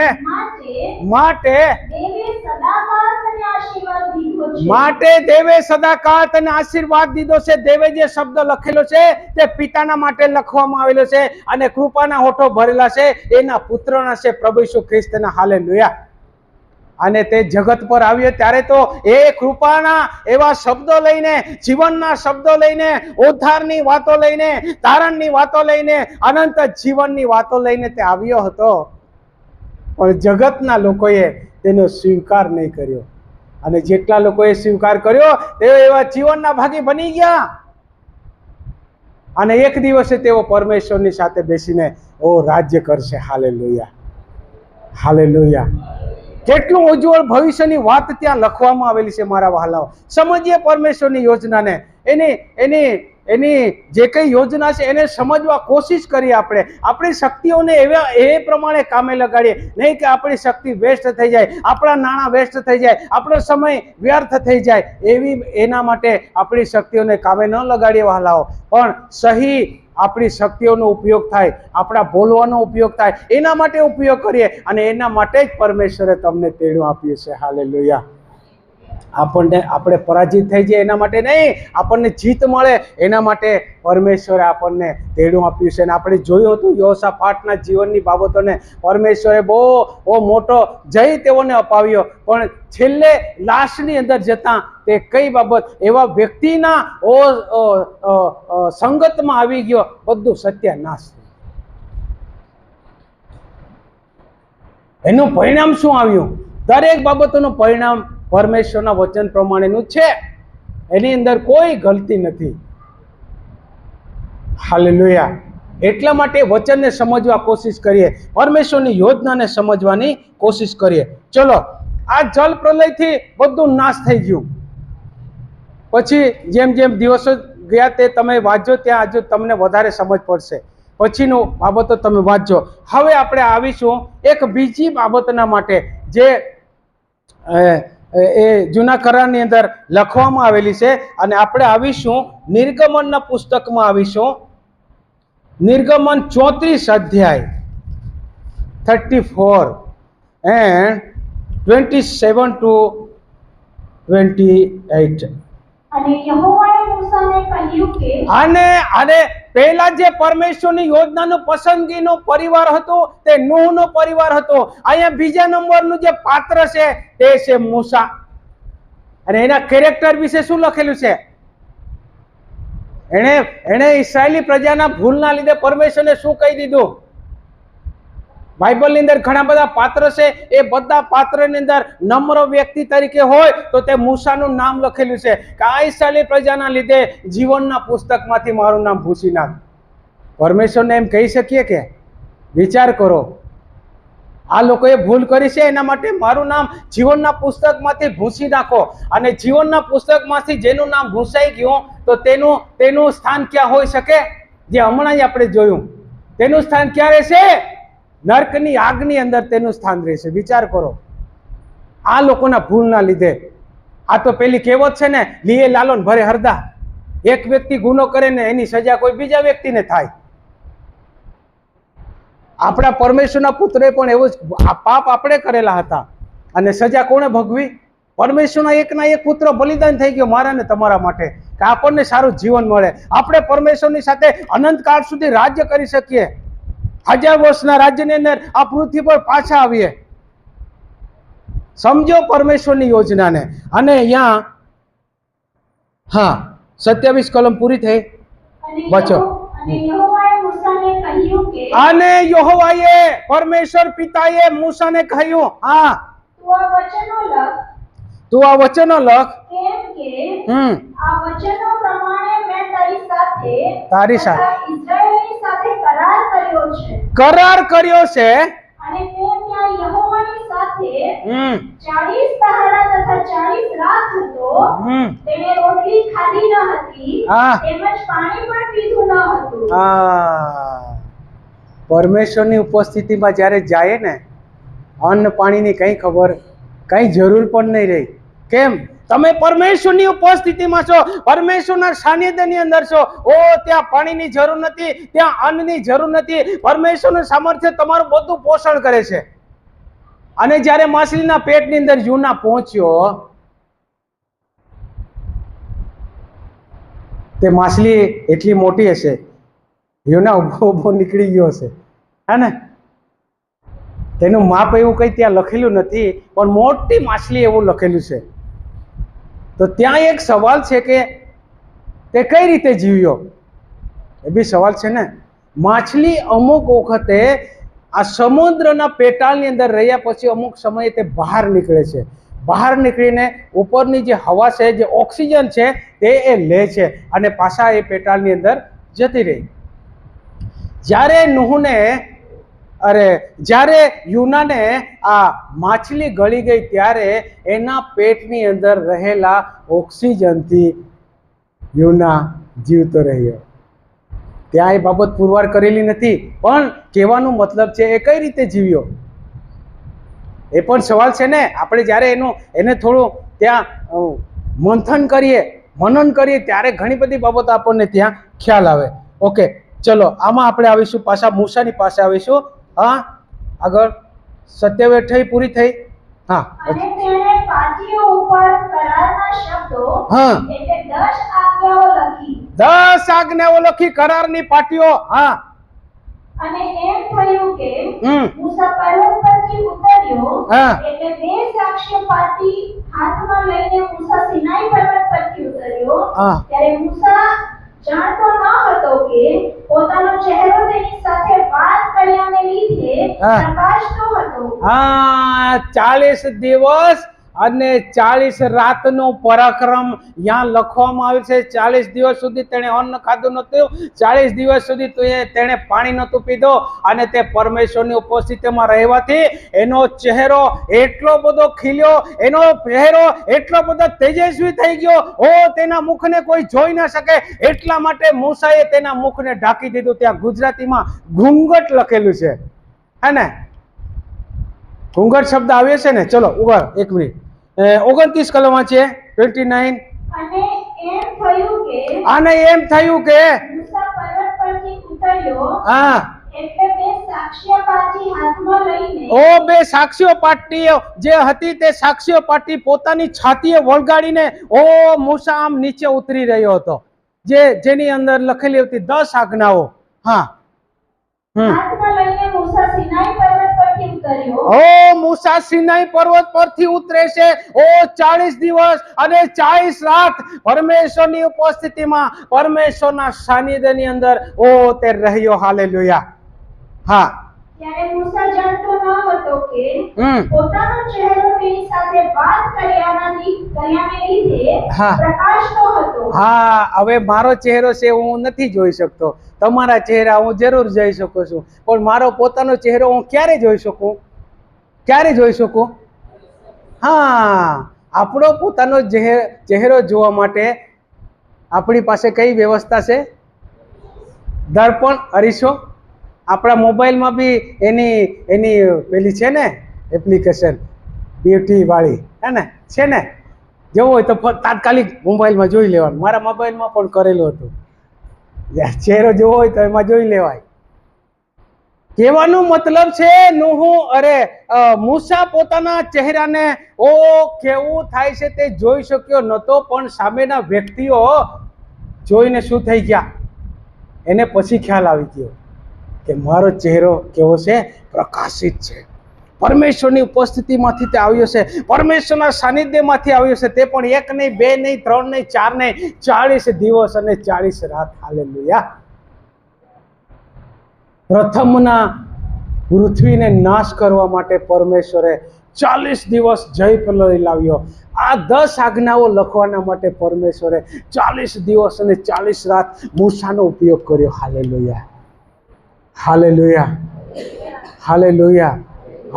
માટે દેવે સદાકાળ તને આશીર્વાદ દીધો છે. માટે દેવે સદાકાળ તને આશીર્વાદ દીધો છે. દેવે જે શબ્દ લખેલો છે તે પિતાના માટે લખવામાં આવેલો છે, અને કૃપાના હોઠો ભરેલા છે એના પુત્રના છે, પ્રભુ ઈસુ ખ્રિસ્તના. હાલેલુયા. અને તે જગત પર આવ્યો ત્યારે તો એ કૃપાના એવા શબ્દો લઈને, જીવનના શબ્દો લઈને, ઉદ્ધારની વાતો લઈને, તારણની વાતો લઈને, અનંત જીવનની વાતો લઈને તે આવ્યો હતો. પણ જગતના લોકોએ તેનો સ્વીકાર નહીં કર્યો, અને જેટલા લોકોએ સ્વીકાર કર્યો તેઓ એવા જીવનના ભાગી બની ગયા, અને એક દિવસે તેઓ પરમેશ્વરની સાથે બેસીને રાજ્ય કરશે. Hallelujah, hallelujah. કેટલું ઉજ્જવળ ભવિષ્યની વાત ત્યાં લખવામાં આવેલી છે મારા વહાલાઓ. સમજીએ પરમેશ્વરની યોજનાને, એની જે કઈ યોજના છે એને સમજવા કોશિશ કરીએ. આપણે આપણી શક્તિઓને એ પ્રમાણે કામે લગાડીએ, નહીં કે આપણી શક્તિ વેસ્ટ થઈ જાય, આપણા નાણાં વેસ્ટ થઈ જાય, આપણો સમય વ્યર્થ થઈ જાય. એના માટે આપણી શક્તિઓને કામે ન લગાડીએ વહાલાઓ, પણ સહી આપણી શક્તિઓનો ઉપયોગ થાય, આપણા બોલવાનો ઉપયોગ થાય, એના માટે ઉપયોગ કરીએ, અને એના માટે જ પરમેશ્વરે તમને તેડું આપ્યું છે. હાલેલુયા. આપણે પરાજિત થઈ જાય એના માટે નહીં, આપણને જીત મળે એના માટે પરમેશ્વરે આપણને તેડું આપ્યું છે. અને આપણે જોયું હતું યહોશાફાટના જીવનની બાબતોને, પરમેશ્વરે બહુ મોટો જય તેઓને અપાવ્યો, પણ છેલ્લે લાસ્ટની અંદર જતા તે કઈ બાબત એવા વ્યક્તિના સંગતમાં આવી ગયો, બધું સત્યાનાશ. એનું પરિણામ શું આવ્યું? દરેક બાબતોનું પરિણામ પરમેશ્વરના વચન પ્રમાણેનું છે, એની અંદર કોઈ ગલતી નથી. હાલેલુયા. એટલા માટે વચનને સમજવા કોશિશ કરીએ, પરમેશ્વરની યોજનાને સમજવાની કોશિશ કરીએ. ચલો, આ જલ પ્રલયથી બધું નાશ થઈ ગયું. પછી જેમ જેમ દિવસો ગયા તે તમે વાંચો, ત્યાં હજુ તમને વધારે સમજ પડશે. પછીનું બાબતો તમે વાંચજો. હવે આપણે આવીશું એક બીજી બાબતના માટે, જે એ જૂના કરારની અંદર લખવામાં આવેલી છે, અને આપણે આવીશું નિર્ગમનના પુસ્તકમાં આવીશું. નિર્ગમન 34 અધ્યાય 34 and 27 to 28. અને યહોવાએ મૂસાને કહ્યું કે અને પહેલા જે પરમેશ્વરની યોજનાનું પસંદગીનો પરિવાર હતો તે નૂહનો પરિવાર હતો. અહીંયા બીજા નંબરનું જે પાત્ર છે તે છે મૂસા. અને એના કેરેક્ટર વિશે શું લખેલું છે? એને ઇસ્રાયેલી પ્રજાના ભૂલના લીધે પરમેશ્વરને શું કહી દીધું? બાઇબલની અંદર ઘણા બધા પાત્ર છે, એ બધા પાત્રની અંદર નમ્ર વ્યક્તિ તરીકે હોય તો તે મૂસાનું નામ લખેલું છે કે આ ઇસ્રાયેલી પ્રજાના લીધે જીવનના પુસ્તકમાંથી મારું નામ ભૂસી નાખ. પરમેશ્વરને એમ કહી શકીએ કે? વિચાર કરો, આ લોકોએ ભૂલ કરી છે, એના માટે મારું નામ જીવનના પુસ્તકમાંથી ભૂસી નાખો. અને જીવનના પુસ્તકમાંથી જેનું નામ ભૂસાઈ ગયું તો તેનું સ્થાન ક્યાં હોઈ શકે? જે હમણાં જ આપણે જોયું, તેનું સ્થાન ક્યાં રહેશે? નર્કની આગની અંદર તેનું સ્થાન રહેશે. વિચાર કરો, આ લોકોના ભૂલના લીધે. આ તો પેલી કહેવત છે ને, લીએ લાલોન ભરે હરદા. એક વ્યક્તિ ગુનો કરે ને એની સજા કોઈ બીજા વ્યક્તિને થાય. આપણા પરમેશ્વરના પુત્રે પણ એવું જ પાપ આપણે કરેલા હતા, અને સજા કોણે ભોગવી? પરમેશ્વરના એકના એક પુત્ર બલિદાન થઈ ગયો મારા ને તમારા માટે, કે આપણને સારું જીવન મળે, આપણે પરમેશ્વરની સાથે અનંતકાળ સુધી રાજ્ય કરી શકીએ, 1000 વર્ષના રાજ્યની અંદર આ પૃથ્વી પર પાછા આવીએ. સમજો પરમેશ્વરની યોજનાને. અને અહીંયા 27 કલમ પૂરી થઈ. વાંચો. અને યહોવાએ પરમેશ્વર પિતાએ મૂસાને કહ્યું, તું આ વચનો લખ, કેમ કે આ વચનો પ્રમાણે મેં તારી સાથે ઇઝરાયેલની સાથે કરાર કર્યો છે. અને તે ત્યાં યહોવાની સાથે 40 પહાડા તથા 40 રાત હતો. તેણે રોટલી ખાધી ન હતી હા. તેમજ પાણી પણ પીધું ન હતું. પરમેશ્વરની ઉપસ્થિતિમાં જ્યારે જાય ને, અન્ન પાણીની કઈ ખબર, કઈ જરૂર પણ નહીં રહી. કેમ? તમે પરમેશ્વરની ઉપસ્થિતિમાં છો, પરમેશ્વરના સાનિધ્યની અંદર છો. ઓ, ત્યાં પાણીની જરૂર નથી, ત્યાં અન્નની જરૂર નથી. પરમેશ્વરનું સામર્થ્ય તમારું બધું પોષણ કરે છે. અને જ્યારે માછલીના પેટની અંદર યુના પહોંચ્યો, તે માછલી એટલી મોટી હશે, યુના ઉભો નીકળી ગયો હશે, હે ને? તેનું માપ એવું કંઈ ત્યાં લખેલું નથી, પણ મોટી માછલી એવું લખેલું છે. તો ત્યાં એક સવાલ છે કે તે કઈ રીતે જીવ્યો? એ બી સવાલ છે ને. માછલી અમુક વખતે આ સમુદ્રના પેટાળની અંદર રહ્યા પછી અમુક સમયે તે બહાર નીકળે છે. બહાર નીકળીને ઉપરની જે હવા છે, જે ઓક્સિજન છે, તે એ લે છે અને પાછા એ પેટાળની અંદર જતી રહી. જ્યારે યુનાને આ માછલી ગળી ગઈ ત્યારે એના પેટની અંદર રહેલા ઓક્સિજનથી યુના જીવતો રહ્યો. ત્યાં એ બાબત પુરવાર કરેલી નથી, પણ કહેવાનો મતલબ છે એ કઈ રીતે જીવ્યો એ પણ સવાલ છે ને. આપણે જ્યારે એને થોડું ત્યાં મંથન કરીએ, મનન કરીએ, ત્યારે ઘણી બધી બાબતો આપણને ત્યાં ખ્યાલ આવે. ઓકે, ચલો આમાં આપણે આવીશું, પાછા મૂસાની પાસે આવીશું. હા, આગળ 27 પૂરી થઈ. હા, અને તેણે પાટીઓ ઉપર કરારના શબ્દો હા, એટલે 10 આજ્ઞાઓ લખી. 10 આજ્ઞાઓ લખી, કરારની પાટીઓ. હા, અને એમ થયું કે મૂસા પર્વત પરથી ઉતર્યો એટલે 2 સાક્ષ્ય પાટી હાથમાં લઈને મૂસા સિનાઈ પર્વત પરથી ઉતર્યો. ત્યારે મૂસા જાણતો ન હતો કે પોતાનો ચહેરો તેની સાથે વાત કર્યાને લીધે પ્રકાશતો હતો. 40 દિવસ અને 40 રાતનો પરાક્રમ यहाँ લખવામાં આવ્યું છે. 40 દિવસ સુધી તેણે અન્ન ખાધું નહોતું, 40 દિવસ સુધી તેણે પાણી નહોતું પીધું, અને તે પરમેશ્વરની ઉપસ્થિતિમાં રહેવાથી એનો ચહેરો એટલો બધો ખીલ્યો, એનો ચહેરો એટલો બધો તેજસ્વી થઈ ગયો, તેના મુખને કોઈ જોઈ ન શકે. એટલા માટે મૂસાએ તેના મુખને ઢાંકી દીધું. ત્યાં ગુજરાતીમાં ઘૂંઘટ લખેલું છે, હે ને? ઘૂંઘટ શબ્દ આવ્યો છે ને. ચલો ઉભા, 1 મિનિટ. 29 કલમ છે, 29. અને એમ થયું કે મૂસા પર્વત પરથી ઉતર્યો હા એટલે 2 સાક્ષ્ય પાટી હાથમાં લઈને 2 સાક્ષ્ય પાટીઓ જે હતી તે સાક્ષ્ય પાટી પોતાની છાતીએ વળગાડીને મૂસા આમ નીચે ઉતરી રહ્યો હતો, જેની અંદર લખેલી હતી 10 આજ્ઞાઓ. હા, હાથમાં લઈને મૂસા સિનાઈ પર્વત પરથી ઉતર્યો. મૂસા સિનાઈ પર્વત પરથી ઉતરે છે. 40 દિવસ અને 40 રાત પરમેશ્વરની ઉપસ્થિતિમાં, પરમેશ્વરના સાનિધ્યની અંદર તે રહ્યો. હાલેલુયા. હા, ત્યારે મૂસા જાણતો ન હતો કે પોતાનો ચહેરો તેની સાથે વાત કર્યાને લીધે પ્રકાશતો હતો. હા, હવે મારો ચહેરો છે હું નથી જોઈ શકતો, તમારા ચહેરા હું જરૂર જોઈ શકું છું, પણ મારો પોતાનો ચહેરો હું ક્યારે જોઈ શકું? ક્યારે જોઈ શકું? હા, આપણો પોતાનો ચહેરો જોવા માટે આપણી પાસે કઈ વ્યવસ્થા છે? દર્પણ, અરીસો. આપણા મોબાઈલમાં બી એની પેલી છે ને એપ્લિકેશન, બ્યુટી વાળી, હે ને? છે ને? જેવું હોય તો તાત્કાલિક મોબાઈલમાં જોઈ લેવાનું. મારા મોબાઈલમાં પણ કરેલું હતું. ચહેરો જોવો હોય તો એમાં જોઈ લેવાય. કહેવાનો મતલબ છે મૂસા પોતાના ચહેરાને કેવું થાય છે તે જોઈ શક્યો નહોતો, પણ સામેના વ્યક્તિઓ જોઈને શું થઈ ગયા, એને પછી ખ્યાલ આવી ગયો કે મારો ચહેરો કેવો છે? પ્રકાશિત છે. પરમેશ્વરની ઉપસ્થિતિમાંથી તે આવ્યો છે, પરમેશ્વરના સાનિધ્યમાંથી આવ્યો છે. તે પણ 1 નહીં, 2 નહીં, 3 નહીં, 4 નહીં, 40 દિવસ અને 40 રાત. હાલેલુયા. પ્રથમના પૃથ્વીને નાશ કરવા માટે પરમેશ્વરે 40 દિવસ જય લઈ લાવ્યો. આ 10 આજ્ઞાઓ લખવાના માટે પરમેશ્વરે 40 દિવસ અને 40 રાત મૂસાનો ઉપયોગ કર્યો. Hallelujah, hallelujah, hallelujah.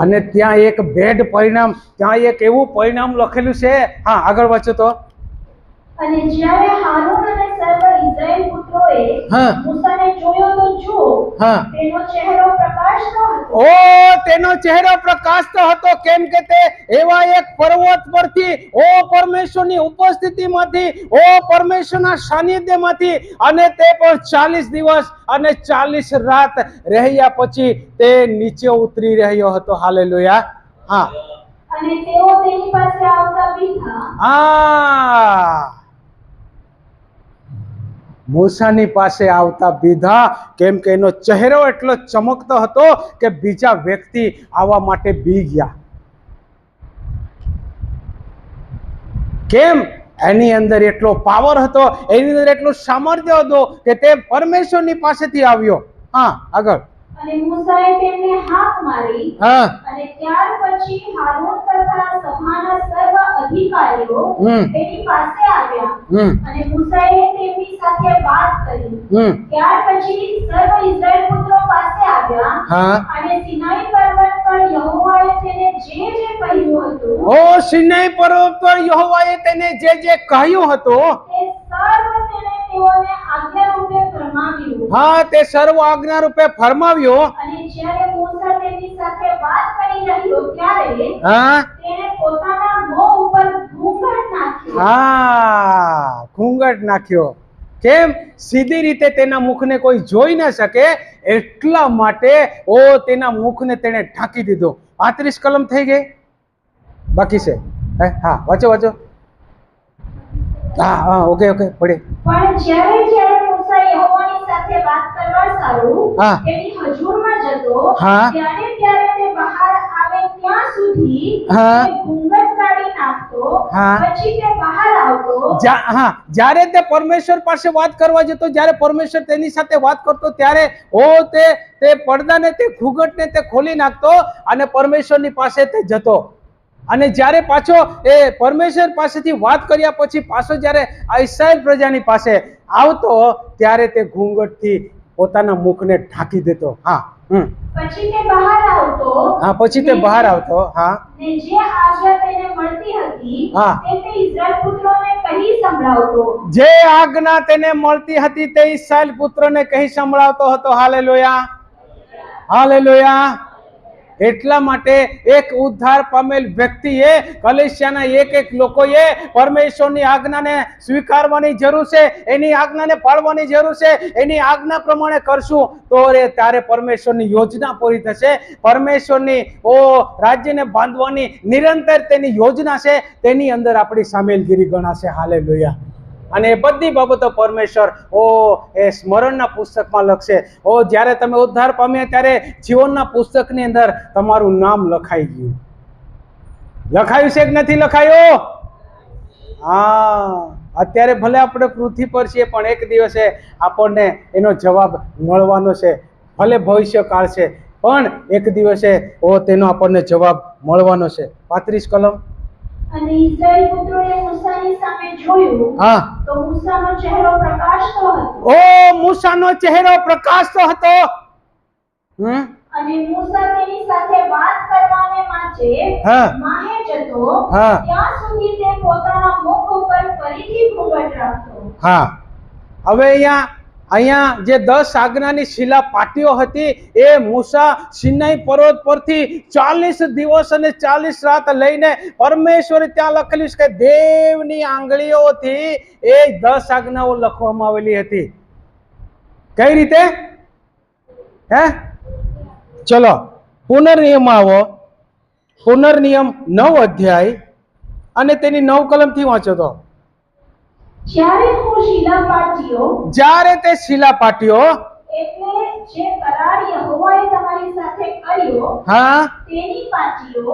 અને ત્યાં એક બેડ પરિણામ, ત્યાં એક એવું પરિણામ લખેલું છે. હા, આગળ વાંચો તો. અને જ્યારે હારૂન અને સર્વ ઇઝરાયેલ પુત્રોએ હા. મૂસાને જોયો તો જુઓ, હા. તેનો ચહેરો પ્રકાશતો હતો. ઓ તેનો ચહેરો પ્રકાશતો હતો, કેમ કે તે એવા એક પર્વત પરથી, ઓ પરમેશ્વરની ઉપસ્થિતિમાંથી, ઓ પરમેશ્વરના સાનિધ્યમાંથી, અને તે પણ 40 દિવસ અને 40 રાત રહ્યા પછી તે નીચે ઉતરી રહ્યો હતો. હાલેલુયા. હા અને તેઓ તેની પાસે આવતા બીધા. હા, મૂસાની પાસે આવતા બીધા, કેમ કે એનો ચહેરો એટલો ચમકતો હતો કે બીજા વ્યક્તિ આવવા માટે બી ગયા. કેમ? એની અંદર એટલો પાવર હતો, એની અંદર એટલું સામર્થ્ય હતું કે તે પરમેશ્વરની પાસેથી આવ્યો. હા, આગળ. અને મૂસાએ તેમને હાક મારી. હા. અને ત્યાર પછી હારૂન તથા સભાના સર્વ અધિકારીઓ તેની પાસે આવ્યા. અને મૂસાએ તેમની સાથે વાત કરી. ત્યાર પછી સર્વ ઇઝરાયેલ પુત્રો પાસે આવ્યા. હા. અને સિનાઈ પર્વત પર યહોવાએ તેને જે કહ્યું હતું, ઓ સિનાઈ પર્વત પર યહોવાએ તેને જે કહ્યું હતું, તે સર્વ તેણે તેઓને આજ્ઞા રૂપે ફરમાવ્યું. હા, તે સર્વ આજ્ઞા રૂપે ફરમાવ્યું. અને જ્યારે મૂસા તેમની સાથે વાત કરી રહ્યો ત્યારે હા. તેણે પોતાના મોં ઉપર ઘૂંઘટ નાખ્યો. હા, ઘૂંઘટ નાખ્યો. કેમ? સીધી રીતે તેના મુખને કોઈ જોઈ ન શકે એટલા માટે ઓ તેના મુખને તેણે ઢાંકી દીધો. 35 કલમ થઈ ગઈ, બાકી છે. હા, વાંચો. હા, ઓકે પડે. પણ જ્યારે મૂસા યહોવાની સાથે વાત કરવા સારું તેની હજૂરમાં જતો, ત્યારે તે બહાર આવે ત્યાં સુધી તે ઘૂંઘટ કાઢી નાખતો. પછી તે બહાર આવતો. જ્યારે તે પરમેશ્વર પાસે વાત કરવા જતો, જ્યારે પરમેશ્વર તેની સાથે વાત કરતો, ત્યારે તે પડદાને, તે ઘૂંઘટને તે ખોલી નાખતો અને પરમેશ્વરની પાસે તે જતો. અને જ્યારે પાછો એ પરમેશ્વર પાસેથી વાત કર્યા પછી પાછો જ્યારે આ ઇસ્રાયેલ પ્રજાની પાસે આવતો, ત્યારે તે ઘૂંઘટથી પોતાના મુખને ઢાંકી દેતો. પછી તે બહાર આવતો. પછી તે બહાર આવતો. ને જે આજ્ઞા તેને મળતી હતી તે ઇઝરાયેલ પુત્રોને કહી સંભળાવતો. જે આજ્ઞા તેને મળતી હતી તે ઇસ્રાયેલ પુત્રોને કહી સંભળાવતો હતો. હાલેલુયા. એટલા માટે એક ઉદ્ધાર પામેલ વ્યક્તિએ, કલીસિયાના એક લોકોએ પરમેશ્વરની આજ્ઞાને સ્વીકારવાની જરૂર છે, એની આજ્ઞાને પાળવાની જરૂર છે. એની આજ્ઞા પ્રમાણે કરશું તો ત્યારે પરમેશ્વરની યોજના પૂરી થશે. પરમેશ્વરની રાજ્યને બાંધવાની નિરંતર તેની યોજના છે, તેની અંદર આપણી સામેલગીરી ગણાશે. હાલેલુયા. અને એ બધી બાબતો પરમેશ્વર એ સ્મરણના પુસ્તકમાં લખશે. જ્યારે તમે ઉદ્ધાર પામ્યા ત્યારે જીવનના પુસ્તકની અંદર તમારું નામ લખાઈ ગયું. લખાયું છે કે નથી લખાયું? હા, અત્યારે ભલે આપણે પૃથ્વી પર છીએ, પણ એક દિવસે આપણને એનો જવાબ મળવાનો છે. ભલે ભવિષ્યકાળ છે, પણ એક દિવસે તેનો આપણને જવાબ મળવાનો છે. 35 કલમ. અને ઇસ્રાયેલ પુત્રોએ મૂસાની સામે જોયું, તો મૂસાનો ચહેરો પ્રકાશતો હતો. મૂસાનો ચહેરો પ્રકાશતો હતો. અને મૂસા તેની સાથે વાત કરવાને માટે માહે જતો, ત્યાં સુધી તે પોતાના મુખ ઉપર ફરીથી ઘૂંઘટ રાખતો. હવે અહીંયા જે 10 આજ્ઞાની શિલા પાટીઓ હતી, એ મૂસા સિનાઈ પર્વત પરથી 40 દિવસ અને 40 રાત લઈને પરમેશ્વરે ત્યાં લખેલું છે કે દેવની આંગળીઓથી એ 10 આજ્ઞાઓ લખવામાં આવેલી હતી. કઈ રીતે? ચલો પુનર્નિયમ આવો. પુનર્નિયમ 9 અધ્યાય અને તેની 9 કલમથી વાંચો તો. જ્યારે તે શિલાપાટીઓ એટલે જે કરાર યહોવાએ તમારી સાથે કર્યો, તેની પાટીઓ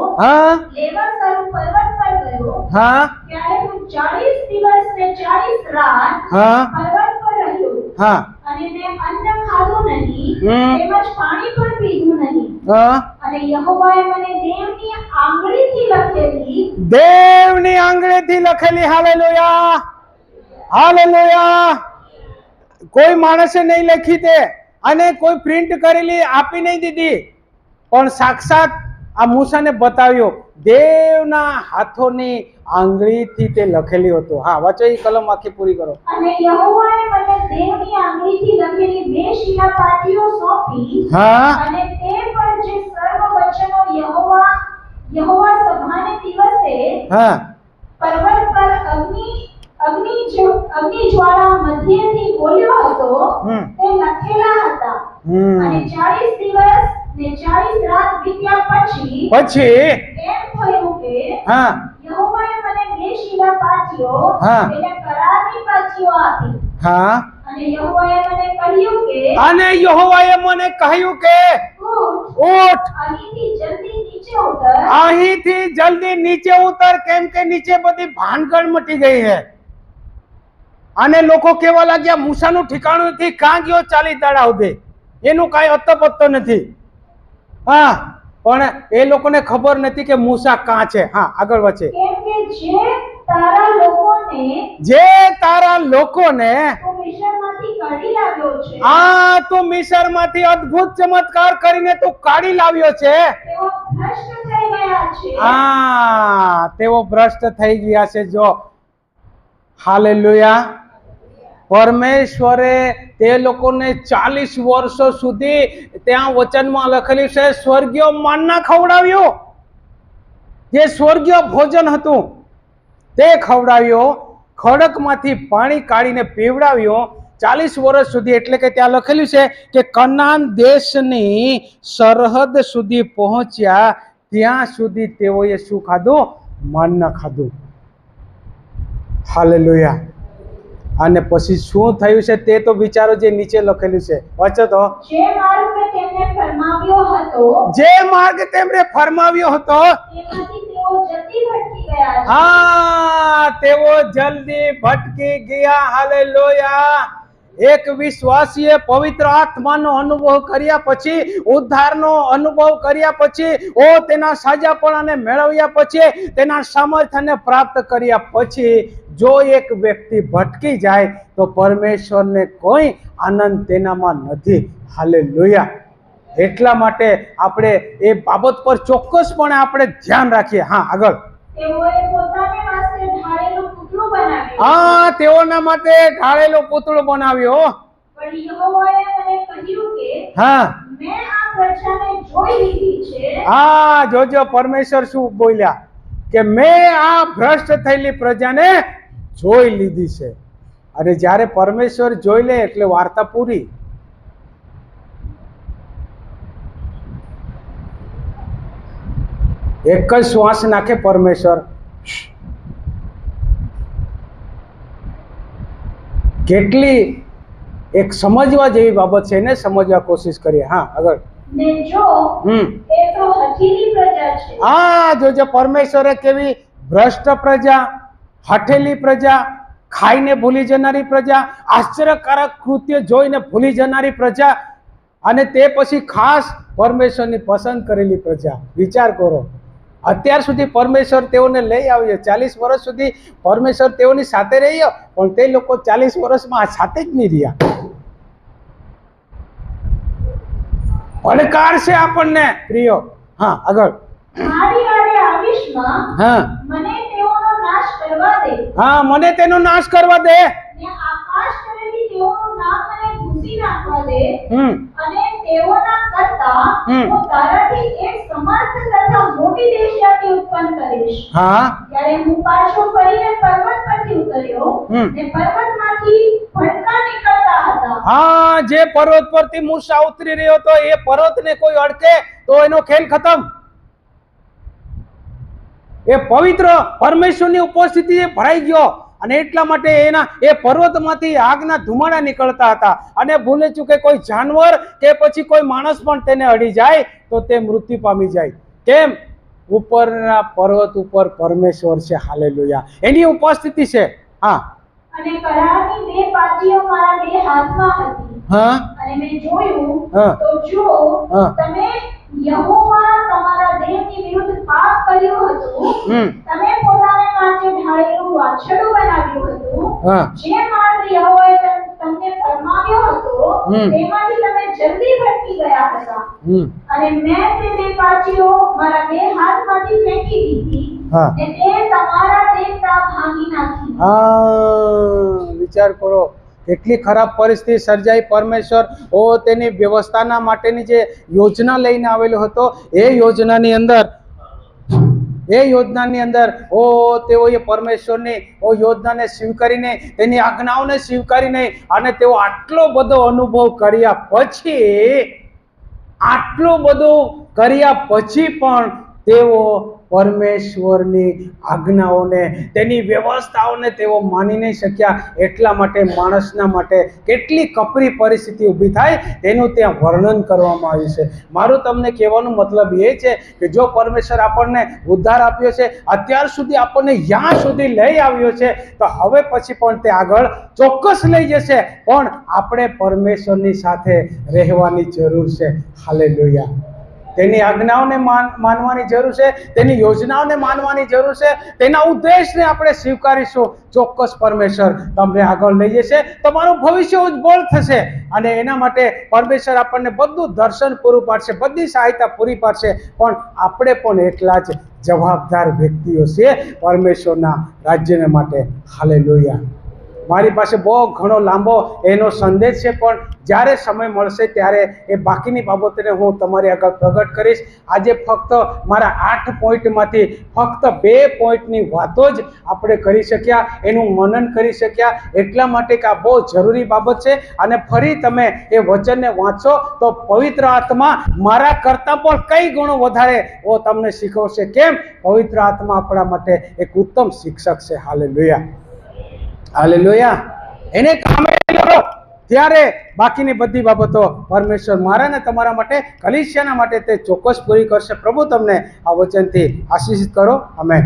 લેવા સારું પર્વત પર ગયો, ત્યારે હું 40 દિવસ ને 40 રાત પર્વત પર રહ્યો. અને મેં અન્ન ખાધું નહીં, તેમજ પાણી પણ પીધું નહીં. અને યહોવાએ મને દેવની આંગળીથી લખેલી. હાલેલુયા. કોઈ માણસે નહીં લખી તે, અને કોઈ પ્રિન્ટ કરેલી આપી નહીં દીધી, પણ સાક્ષાત આ મૂસાને બતાવ્યો. દેવના હાથોની આંગળીથી તે લખેલું હતું. હા, વાંચો એ કલમ આખી પૂરી કરો. અને યહોવાએ મને દેવની આંગળીથી લખેલી 2 શિલાપાટીઓ સોંપી. હા, અને તે પર જે સર્વ વચનો યહોવા સભાને દિવસે હા, પર્વત પર અગ્નિ જ્વાળા મધ્યથી બોલ્યો હતો તે લખેલા હતા. અને 40 દિવસ ને 40 રાત વીત્યા પછી એમ થયું કે હા, યહોવાએ મને 2 શિલાપાટીઓ હા. એટલે કરારની પાટીઓ આપી. હા. અને યહોવાએ મને કહ્યું કે ઉઠ, અહીંથી જલ્દી નીચે ઉતર. અહીંથી જલ્દી નીચે ઉતર, કેમ કે નીચે બધી ભાનગડ મટી ગઈ છે. અને લોકો કેવા લાગ્યા, મૂસાનું ઠિકાણું નથી, કાં ગયો 40 દાડા સુધી, એનું કાંઈ અતપત્તો નથી. હા, પણ એ લોકોને ખબર નથી કે મૂસા કાં છે. હા, આગળ વધે. કેમ કે જે તારા લોકોને તું મિસ્રમાંથી કાઢી લાવ્યો છે, તું મિસ્રમાંથી અદ્ભુત ચમત્કાર કરીને તું કાઢી લાવ્યો છે, તેઓ ભ્રષ્ટ થઈ ગયા છે. તેઓ ભ્રષ્ટ થઈ ગયા છે. જો હાલેલુયા. પરમેશ્વરે તે લોકોને 40 વર્ષો સુધી ત્યાં વચનમાં લખેલું છે સ્વર્ગીય મન્ના ખવડાવ્યો. જે સ્વર્ગીય ભોજન હતું તે ખવડાવ્યો, ખડકમાંથી પાણી કાઢીને પીવડાવ્યો 40 વર્ષ સુધી. એટલે કે ત્યાં લખેલું છે કે કનાન દેશની સરહદ સુધી પહોંચ્યા ત્યાં સુધી તેઓએ શું ખાધું? મન્ના ખાધું. હાલેલુયા. અને પછી શું થયું છે તે તો વિચારો, જે નીચે લખેલું છે, વાંચો તો. જે માર્ગ તેમને ફરમાવ્યો હતો તેમાંથી તેઓ જલ્દી ભટકી ગયા છે. તેઓ જલ્દી ભટકી ગયા. હાલેલુયા. એક વિશ્વાસીએ પવિત્ર આત્માનો અનુભવ કર્યા પછી, ઉદ્ધારનો અનુભવ કર્યા પછી, તેના સાજાપણાને મેળવ્યા પછી, તેના સામર્થ્યને પ્રાપ્ત કર્યા પછી જો એક વ્યક્તિ ભટકી જાય તો પરમેશ્વરને કોઈ આનંદ તેનામાં નથી. હાલેલુયા. એટલા માટે આપણે એ બાબત પર ચોક્કસપણે આપણે ધ્યાન રાખીએ. હા, આગળ. તેઓએ પોતાને માટે ઢાળેલું પૂતળું બનાવ્યું. તેઓના માટે ઢાળેલું પૂતળું બનાવ્યું. પણ યહોવાએ મને કહ્યું કે મેં આ પ્રજાને જોઈ લીધી છે. જોજો પરમેશ્વર શું બોલ્યા કે મેં આ ભ્રષ્ટ થયેલી પ્રજાને જોઈ લીધી છે. અને જ્યારે પરમેશ્વર જોઈ લે એટલે વાર્તા પૂરી. એક જ શ્વાસ નાખે પરમેશ્વર. કેટલી એક સમજવા જેવી બાબત છે, એને સમજવા કોશિશ કરીએ. હા, આગળ. ને જો એ તો હઠીલી પ્રજા છે. જોજો પરમેશ્વરે કેવી ભ્રષ્ટ પ્રજા, હઠેલી પ્રજા, ખાઈને ભૂલી જનારી પ્રજા, આશ્ચર્યકારક કૃત્ય જોઈને ભૂલી જનારી પ્રજા, અને તે પછી ખાસ પરમેશ્વરની પસંદ કરેલી પ્રજા. વિચાર કરો, અત્યાર સુધી પરમેશ્વર તેઓને લઈ આવ્યો, 40 વર્ષ સુધી પરમેશ્વર તેઓની સાથે રહ્યો, પણ તે લોકો 40 વર્ષમાં સાથે જ નહીં રહ્યા. પડકાર છે આપણને પ્રિયો. હા, આગળ. મારી આડે આવીશમાં મને તેઓનો નાશ કરવા દે. મને તેનો નાશ કરવા દે. ને આકાશ કરેલી તેઓનું નામ મને ભૂંસી નાખવા દે. અને તેઓના કરતા હું તારાથી એક સમર્થ તથા મોટી દેશજાતિ ઉત્પન્ન કરીશ. ત્યારે હું પાછો ફરીને પર્વત પરથી ઉતર્યો, ને પર્વતમાંથી ભડકા નીકળતા હતા. જે પર્વત પરથી મૂસા ઉતરી રહ્યો હતો એ પર્વતને કોઈ અડકે તો એનો ખેલ ખતમ. એ પવિત્ર પરમેશ્વરની ઉપસ્થિતિ ભરાઈ ગયો, અને એટલા માટે એ પર્વતમાંથી આગના ધુમાડા નીકળતા હતા. અને ભૂલે ચૂકે કોઈ જાનવર કે પછી કોઈ માણસ પણ તેને અડી જાય તો તે મૃત્યુ પામી જાય. કેમ? ઉપરના પર્વત ઉપર પરમેશ્વર છે. હાલેલુયા. એની ઉપસ્થિતિ છે. અને કરારની 2 પાટીઓ મારા 2 હાથમાં હતી. અને મેં જોયું તો જો તમે યહોવા તમારા દેવની વિરુદ્ધ પાપ કર્યું હતું, તમે પોતાને માટે ઢાળેલું વાછરડું બનાવ્યું હતું, જે માર્ગ યહોવાએ તમને ફરમાવ્યો હતો તેમાંથી તમે જલ્દી ભટકી ગયા હતા હમ અને મેં તે બે પાચીઓ મારા બે હાથમાંથી ફેંકી દીધી હા. અને તે તમારા દેવતા ભાંગી નાખી. વિચાર કરો કેટલી ખરાબ પરિસ્થિતિ સર્જાઈ. પરમેશ્વર તેની વ્યવસ્થાના માટેની જે યોજના લઈને આવેલો હતો એ યોજનાની અંદર તેઓએ પરમેશ્વરની યોજનાને સ્વીકારીને તેની આજ્ઞાઓને સ્વીકારીને અને તેઓ આટલો બધો અનુભવ કર્યા પછી પણ તેઓ પરમેશ્વરની આજ્ઞાઓને તેની વ્યવસ્થાઓને તેઓ માની નહીં શક્યા. એટલા માટે માણસના માટે કેટલી કપરી પરિસ્થિતિ ઊભી થાય તેનું ત્યાં વર્ણન કરવામાં આવ્યું છે. મારું તમને કહેવાનું મતલબ એ છે કે જો પરમેશ્વર આપણને ઉદ્ધાર આપ્યો છે, અત્યાર સુધી આપણને યાં સુધી લઈ આવ્યો છે, તો હવે પછી પણ તે આગળ ચોક્કસ લઈ જશે, પણ આપણે પરમેશ્વરની સાથે રહેવાની જરૂર છે. હાલેલુયા. તેની આજ્ઞાઓને માનવાની જરૂર છે, તેની યોજનાઓને માનવાની જરૂર છે, તેના ઉદ્દેશને આપણે સ્વીકારીશું, ચોક્કસ પરમેશ્વર તમને આગળ લઈ જશે, તમારું ભવિષ્ય ઉજ્જવળ થશે. અને એના માટે પરમેશ્વર આપણને બધું દર્શન પૂરું પાડશે, બધી સહાયતા પૂરી પાડશે, પણ આપણે પણ એટલા જ જવાબદાર વ્યક્તિઓ છીએ પરમેશ્વરના રાજ્યને માટે. હાલેલુયા. મારી પાસે બહુ ઘણો લાંબો એનો સંદેશ છે, પણ જ્યારે સમય મળશે ત્યારે એ બાકીની બાબતોને હું તમારી આગળ પ્રગટ કરીશ. આજે ફક્ત મારા 8 પોઈન્ટમાંથી ફક્ત 2 પોઈન્ટની વાતો જ આપણે કરી શક્યા, એનું મનન કરી શક્યા, એટલા માટે કે આ બહુ જરૂરી બાબત છે. અને ફરી તમે એ વચનને વાંચો તો પવિત્ર આત્મા મારા કરતાં પણ કઈ ગણો વધારે તમને શીખવશે. કેમ? પવિત્ર આત્મા આપણા માટે એક ઉત્તમ શિક્ષક છે. હાલેલુયા. હાલેલુયા. એને કામે લો ત્યારે બાકીની બધી બાબતો પરમેશ્વર મારા ને તમારા માટે, કલીસિયાના માટે તે ચોક્કસ પૂરી કરશે. પ્રભુ તમને આ વચનથી આશીષિત કરો. આમેન.